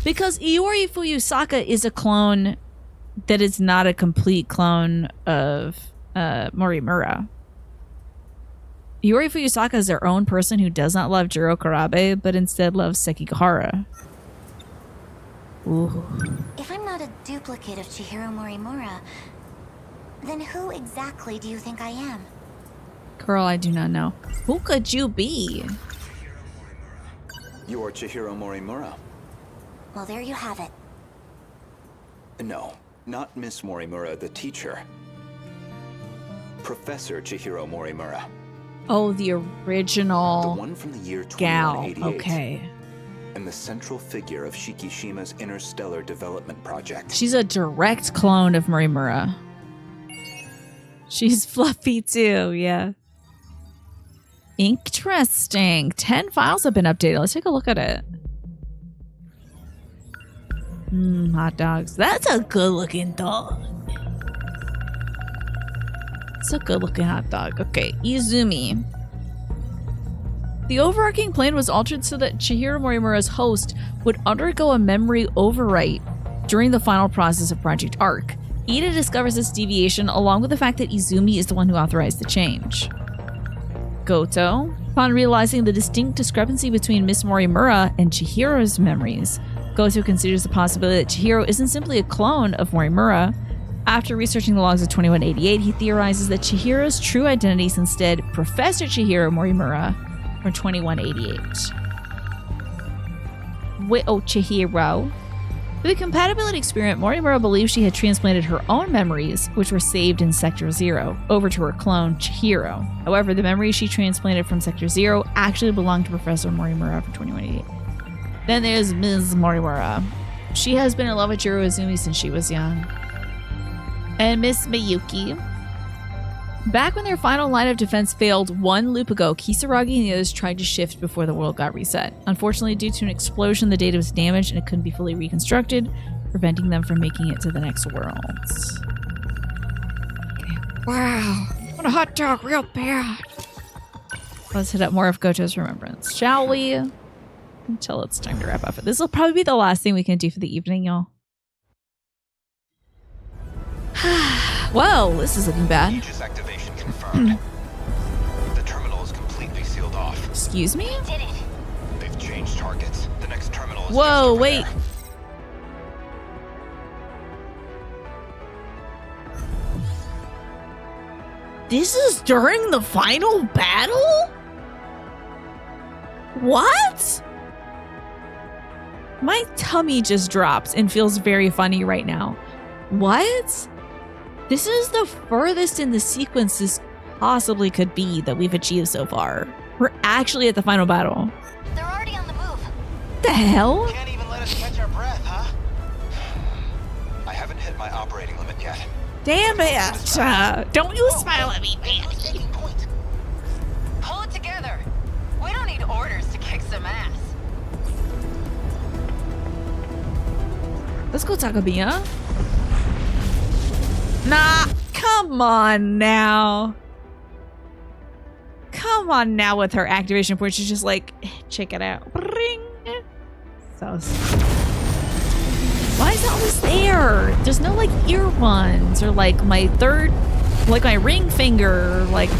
Because Iori Fuyusaka is a clone that is not a complete clone of Morimura. Iori Fuyusaka is their own person who does not love Jiro Karabe, but instead loves Sekigahara. Ooh. If I'm not a duplicate of Chihiro Morimura, then who exactly do you think I am? Girl, I do not know. Who could you be? You're Chihiro Morimura. Well, there you have it. No, not Miss Morimura, the teacher. Professor Chihiro Morimura. Oh, the The original one from the year gal. 2188. Okay. And the central figure of Shikishima's interstellar development project. She's a direct clone of Morimura. She's fluffy too, yeah. Interesting. 10 files have been updated. Let's take a look at it. Hot dogs. That's a good looking dog. It's a good looking hot dog. Okay, Izumi. The overarching plan was altered so that Chihiro Morimura's host would undergo a memory overwrite during the final process of Project Arc. Ida discovers this deviation along with the fact that Izumi is the one who authorized the change. Gotou, upon realizing the distinct discrepancy between Miss Morimura and Chihiro's memories, Gotou considers the possibility that Chihiro isn't simply a clone of Morimura. After researching the logs of 2188, he theorizes that Chihiro's true identity is instead Professor Chihiro Morimura from 2188. Wait, oh, Chihiro. For the compatibility experiment, Morimura believed she had transplanted her own memories, which were saved in Sector 0, over to her clone, Chihiro. However, the memories she transplanted from Sector 0 actually belonged to Professor Morimura from 2188. Then there's Ms. Morimura. She has been in love with Jiro Izumi since she was young. And Miss Miyuki. Back when their final line of defense failed 1 loop ago, Kisaragi and the others tried to shift before the world got reset. Unfortunately, due to an explosion, the data was damaged and it couldn't be fully reconstructed, preventing them from making it to the next worlds. Okay. Wow. What a hot dog, real bad. Let's hit up more of Gotou's remembrance, shall we? Until it's time to wrap up. This will probably be the last thing we can do for the evening, y'all. Well, this is looking bad. Aegis activation confirmed. The terminal is completely sealed off. Excuse me? Did it. They've changed targets. The next terminal is just Whoa, over wait. there. This is during the final battle? What? My tummy just dropped and feels very funny right now. What? This is the furthest in the sequence this possibly could be that we've achieved so far. We're actually at the final battle. They're already on the move. The hell? Can't even let us catch our breath, huh? I haven't hit my operating limit yet. Damn it! Don't you smile at me, man. Pull it together. We don't need orders to kick some ass. Let's go, Takamiya. Nah, come on now. Come on now with her activation point. She's just like, check it out. Ring. So why is it always there? There's no like ear ones or like my third, like my ring finger or like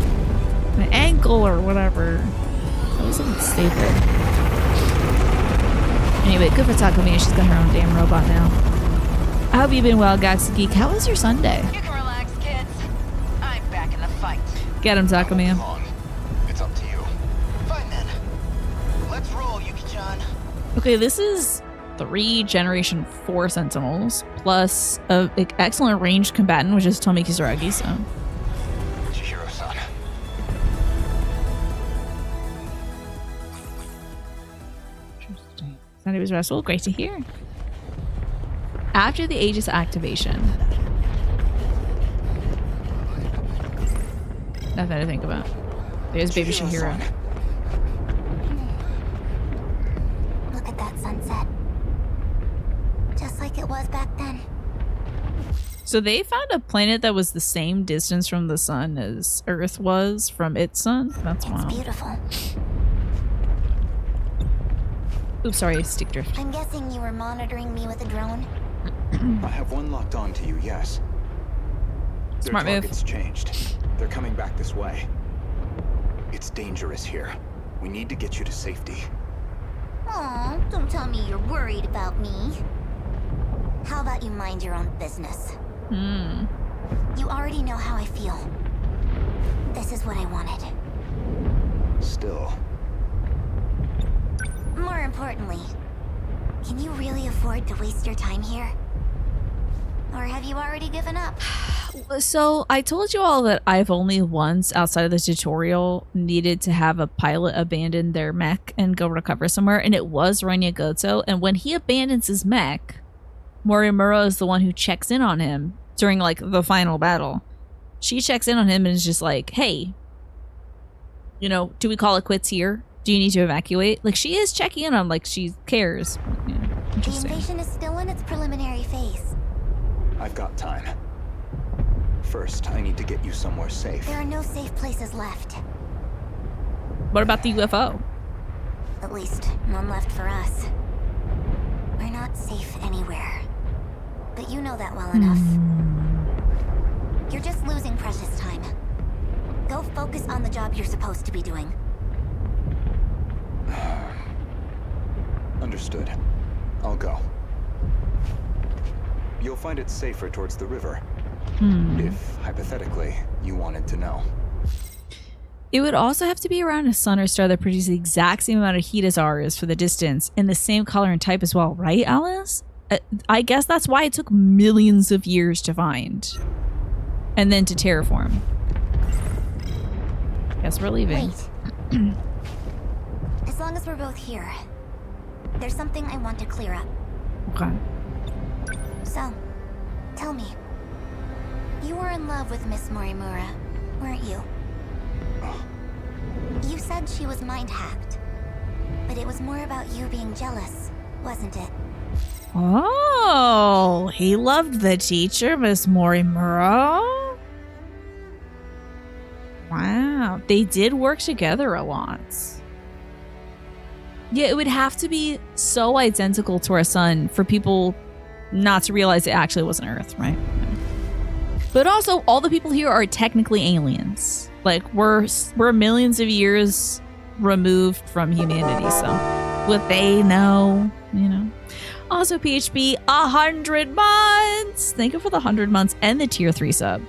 my ankle or whatever. Always doesn't stay there. Anyway, good for Takamiya. She's got her own damn robot now. I hope you've been well, Gax Geek. How was your Sunday? You can relax, kids. I'm back in the fight. Get him, Takamiya. It's up to you. Fine then. Let's roll, Yuki-chan. Okay, this is 3 Generation 4 Sentinels, plus an excellent ranged combatant, which is Tomi Kisaragi, so... Chihiro-san. Interesting. Sunday was restful. Great to hear. After the Aegis activation... Nothing to think about. There's baby Chihiro. Look at that sunset. Just like it was back then. So they found a planet that was the same distance from the sun as Earth was from its sun? That's It's wild. beautiful. Oops, sorry, stick drift. I'm guessing you were monitoring me with a drone. I have one locked on to you, yes. Smart Their move. target's changed. They're coming back this way. It's dangerous here. We need to get you to safety. Aw, don't tell me you're worried about me. How about you mind your own business? You already know how I feel. This is what I wanted. Still, More importantly, can you really afford to waste your time here? Or have you already given up? So I told you all that I've only once outside of the tutorial needed to have a pilot abandon their mech and go recover somewhere, and it was Renya Gotou. And when he abandons his mech, Morimura is the one who checks in on him during like the final battle. She checks in on him and is just like, hey, you know, do we call it quits here? Do you need to evacuate? Like, she is checking in on, like, she cares. Yeah, The interesting. invasion is still in its preliminary phase. I've got time. First, I need to get you somewhere safe. There are no safe places left. What about the UFO? At least, none left for us. We're not safe anywhere. But you know that well enough. You're just losing precious time. Go focus on the job you're supposed to be doing. Understood. I'll go. You'll find it safer towards the river. If, hypothetically, you wanted to know. It would also have to be around a sun or star that produces the exact same amount of heat as ours for the distance, and the same color and type as well, right, Alice? I guess that's why it took millions of years to find. And then to terraform. Guess we're leaving. Wait. As long as we're both here, there's something I want to clear up. Okay. So, tell me. You were in love with Miss Morimura, weren't you? You said she was mind-hacked. But it was more about you being jealous, wasn't it? Oh, he loved the teacher, Miss Morimura. Wow, they did work together a lot. Yeah, it would have to be so identical to our sun for people not to realize it actually wasn't Earth, right? But also, all the people here are technically aliens. Like, we're millions of years removed from humanity, so what they know, you know. Also, PHP, 100 months! Thank you for the 100 months and the tier 3 sub.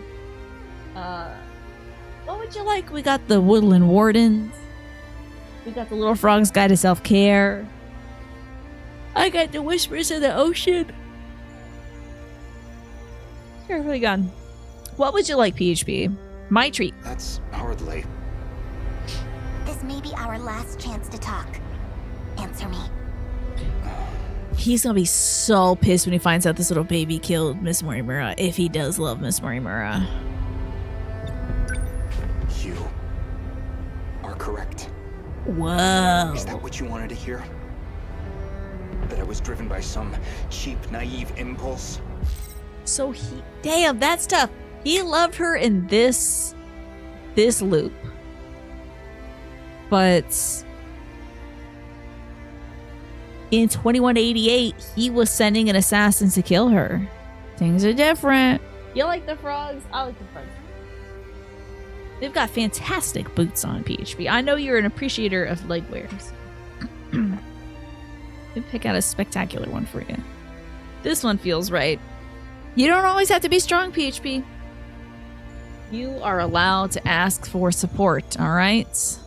would you like? We got the Woodland Wardens. We got the Little Frog's Guide to Self-Care. I got the Whispers of the Ocean. Sure, really gone. What would you like, PHP? My treat. That's hardly. This may be our last chance to talk. Answer me. He's gonna be so pissed when he finds out this little baby killed Miss Morimura, if he does love Miss Morimura. You are correct. Whoa. Is that what you wanted to hear? That I was driven by some cheap, naive impulse? So damn, that's tough. He loved her in this loop. But in 2188, he was sending an assassin to kill her. Things are different. You like the frogs? I like the frogs. They've got fantastic boots on, PHP. I know you're an appreciator of leg wears. Let me pick out a spectacular one for you. This one feels right. You don't always have to be strong, PHP. You are allowed to ask for support, all right?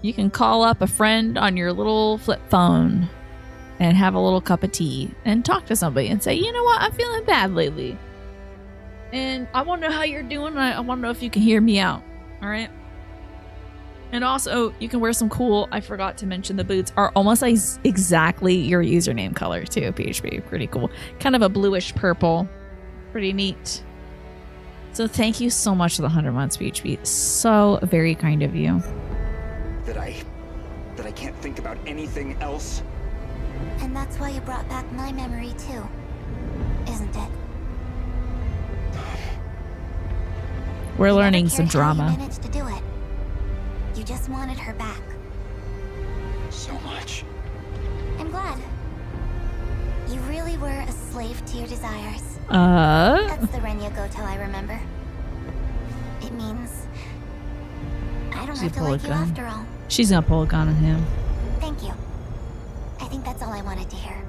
You can call up a friend on your little flip phone and have a little cup of tea and talk to somebody and say, you know what, I'm feeling bad lately. And I want to know how you're doing. And I want to know if you can hear me out, all right? And also, you can wear some cool, I forgot to mention the boots are almost like exactly your username color too, PHP. Pretty cool. Kind of a bluish purple. Pretty neat. So thank you so much for the 100 months, PHP. So very kind of you. That I can't think about anything else? And that's why you brought back my memory too, isn't it? We're You learning never some cared how you drama. managed to do it. You just wanted her back. So much. I'm glad. You really were a slave to your desires. That's the Renya Gotou I remember. It means I don't have to like you after all. She's gonna pull a gun on him. Thank you. I think that's all I wanted to hear.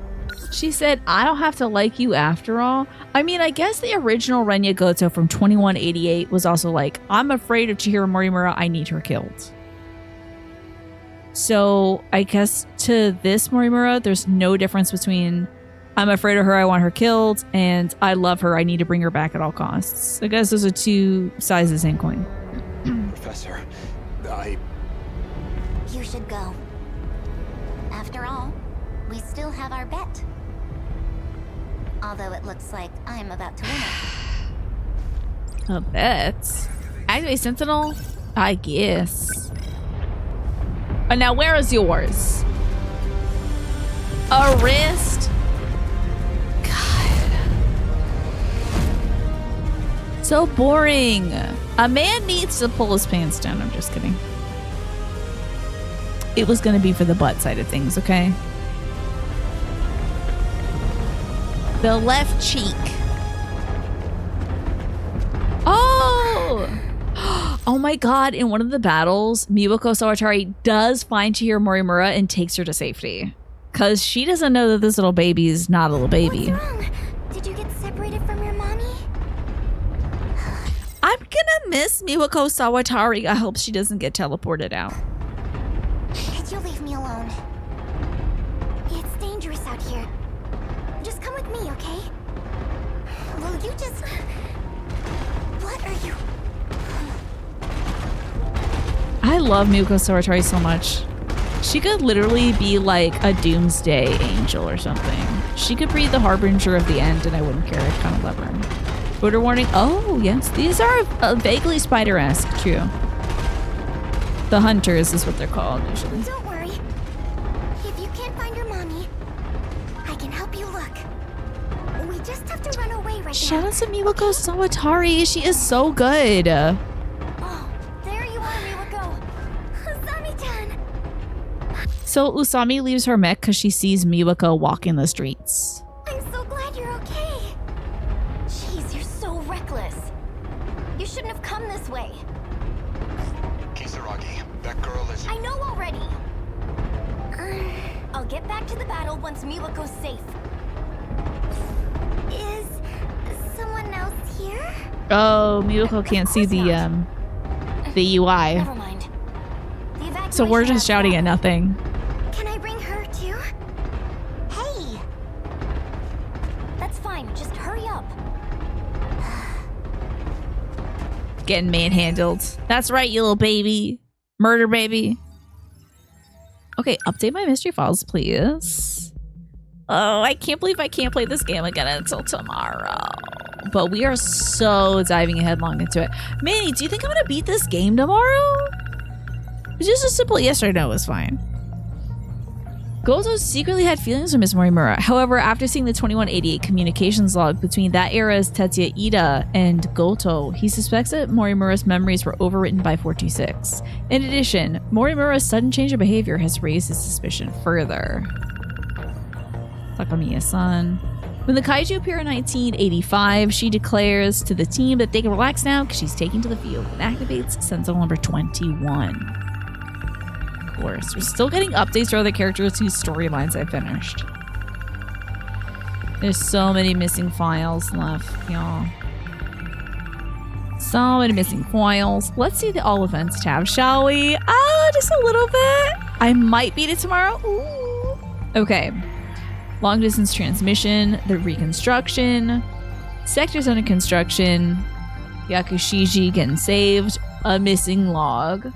She said, I don't have to like you after all. I mean, I guess the original Renya Gotou from 2188 was also like, I'm afraid of Chihiro Morimura, I need her killed. So I guess to this Morimura, there's no difference between I'm afraid of her, I want her killed, and I love her, I need to bring her back at all costs. I guess those are two sides of the same coin. Professor, You should go. After all, we still have our bet. Although it looks like I'm about to win it. A bet? Activate Sentinel? I guess. Now where is yours? A wrist? God. So boring. A man needs to pull his pants down. I'm just kidding. It was going to be for the butt side of things, okay? The left cheek. Oh! Oh my god, in one of the battles, Miwako Sawatari does find Chihiro Morimura and takes her to safety. Because she doesn't know that this little baby is not a little baby. What's wrong? Did you get separated from your mommy? I'm gonna miss Miwako Sawatari. I hope she doesn't get teleported out. Could you leave me alone? It's dangerous out here. Just come with me, okay? Will you just... What are you... I love Miwako Sawatari so much. She could literally be like a doomsday angel or something. She could be the harbinger of the end and I wouldn't care. I'd kind of love her. Order warning. Oh, yes. These are vaguely spider-esque, too. The hunters is what they're called, usually. Don't worry. If you can't find your mommy, I can help you look. We just have to run away right now. Shout out to Miwako Sawatari. She is so good. Oh, there you are, Miwako. Usami-chan. So Usami leaves her mech because she sees Miwako walking the streets. I'm so glad you're okay. Jeez, you're so reckless. You shouldn't have come this way. Kisaragi, that girl is... I know already. I'll get back to the battle once Miwako's safe. Is someone else here? Oh, Miwako can't see the the UI. Never mind. The So we're just evacuation shouting at outside. nothing. Can I bring her too? Hey! That's fine, just hurry up. Getting manhandled. That's right, you little baby. Murder baby. Okay, update my mystery files, please. Oh, I can't believe I can't play this game again until tomorrow. But we are so diving headlong into it. Manny, do you think I'm gonna beat this game tomorrow? Just a simple yes or no is fine. Gotou secretly had feelings for Miss Morimura. However, after seeing the 2188 communications log between that era's Tetsuya Ida and Gotou, he suspects that Morimura's memories were overwritten by 426. In addition, Morimura's sudden change of behavior has raised his suspicion further. Takamiya-san. When the kaiju appear in 1985, she declares to the team that they can relax now because she's taken to the field and activates Sentinel number 21. Of course, we're still getting updates for other characters whose storylines I finished. There's so many missing files left, y'all. So many missing files. Let's see the all events tab, shall we? Just a little bit. I might beat it tomorrow. Ooh. Okay. Long distance transmission, the reconstruction, sectors under construction, Yakushiji getting saved, a missing log.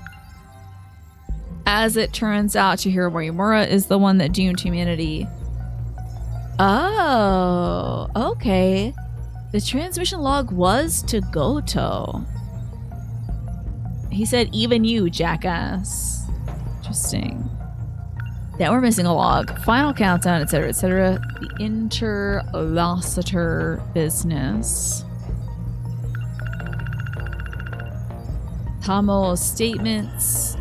As it turns out, Chihiro Morimura is the one that doomed humanity. Oh, okay. The transmission log was to Gotou. He said, even you, jackass. Interesting. Then we're missing a log. Final countdown, etc., etc. The interlocutor business. Tamo's statements.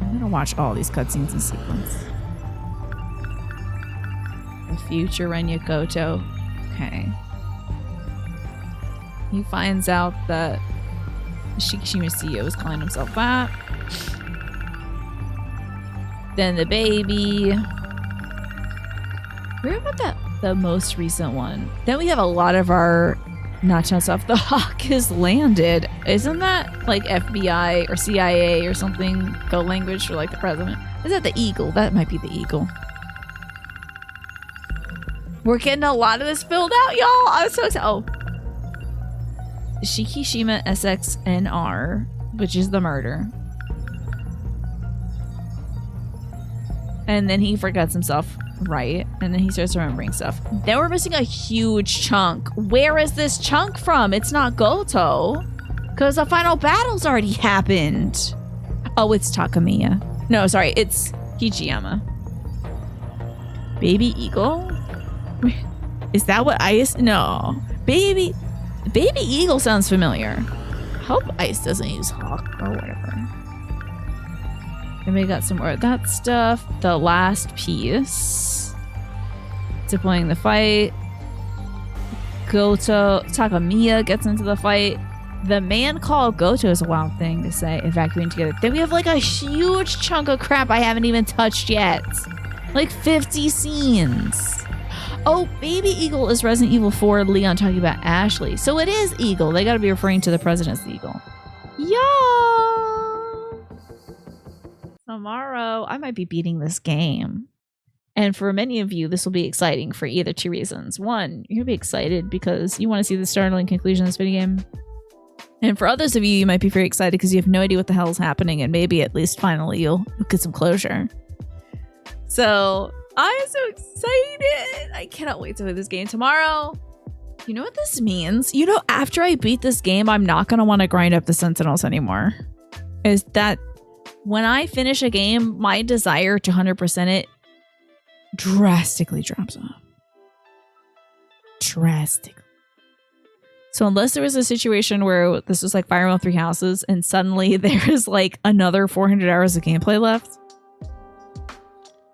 I'm gonna watch all these cutscenes in sequence. The future Renya Gotou. Okay. He finds out that Shikishima CEO is calling himself that. Then the baby. Where about that? The most recent one. Then we have a lot of our Nacho stuff. The Hawk has landed. Isn't that like FBI or CIA or something code language for like the president? Is that the Eagle? That might be the Eagle. We're getting a lot of this filled out, y'all. I'm so excited. Oh. Shikishima SXNR, which is the murder. And then he forgets himself, right? And then he starts remembering stuff. Then we're missing a huge chunk. Where is this chunk from? It's not Gotou. Because the final battle's already happened. Oh, it's Takamiya. No, sorry, it's Hichiyama. Baby Eagle? Is that what Ice? No. Baby Eagle sounds familiar. Hope Ice doesn't use Hawk or whatever. And we got some more of that stuff. The last piece. Deploying the fight. Takamiya gets into the fight. The man called Gotou is a wild thing to say. Evacuating together. Then we have like a huge chunk of crap I haven't even touched yet. Like 50 scenes. Oh, Baby Eagle is Resident Evil 4 Leon talking about Ashley. So it is Eagle. They gotta be referring to the president as the Eagle. Yeah. Tomorrow, I might be beating this game. And for many of you, this will be exciting for either two reasons. One, you'll be excited because you want to see the startling conclusion of this video game. And for others of you, you might be very excited because you have no idea what the hell is happening and maybe at least finally you'll get some closure. So I'm so excited. I cannot wait to play this game tomorrow. You know what this means? You know, after I beat this game, I'm not going to want to grind up the Sentinels anymore. Is that when I finish a game, my desire to 100% it drastically drops off. Drastically. So unless there was a situation where this was like Fire Emblem Three Houses and suddenly there's like another 400 hours of gameplay left,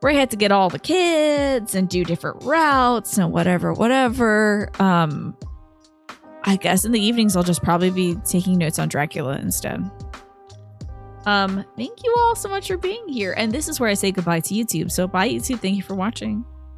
where I had to get all the kids and do different routes and whatever. I guess in the evenings I'll just probably be taking notes on Dracula instead. Thank you all so much for being here. And this is where I say goodbye to YouTube. So bye YouTube. Thank you for watching.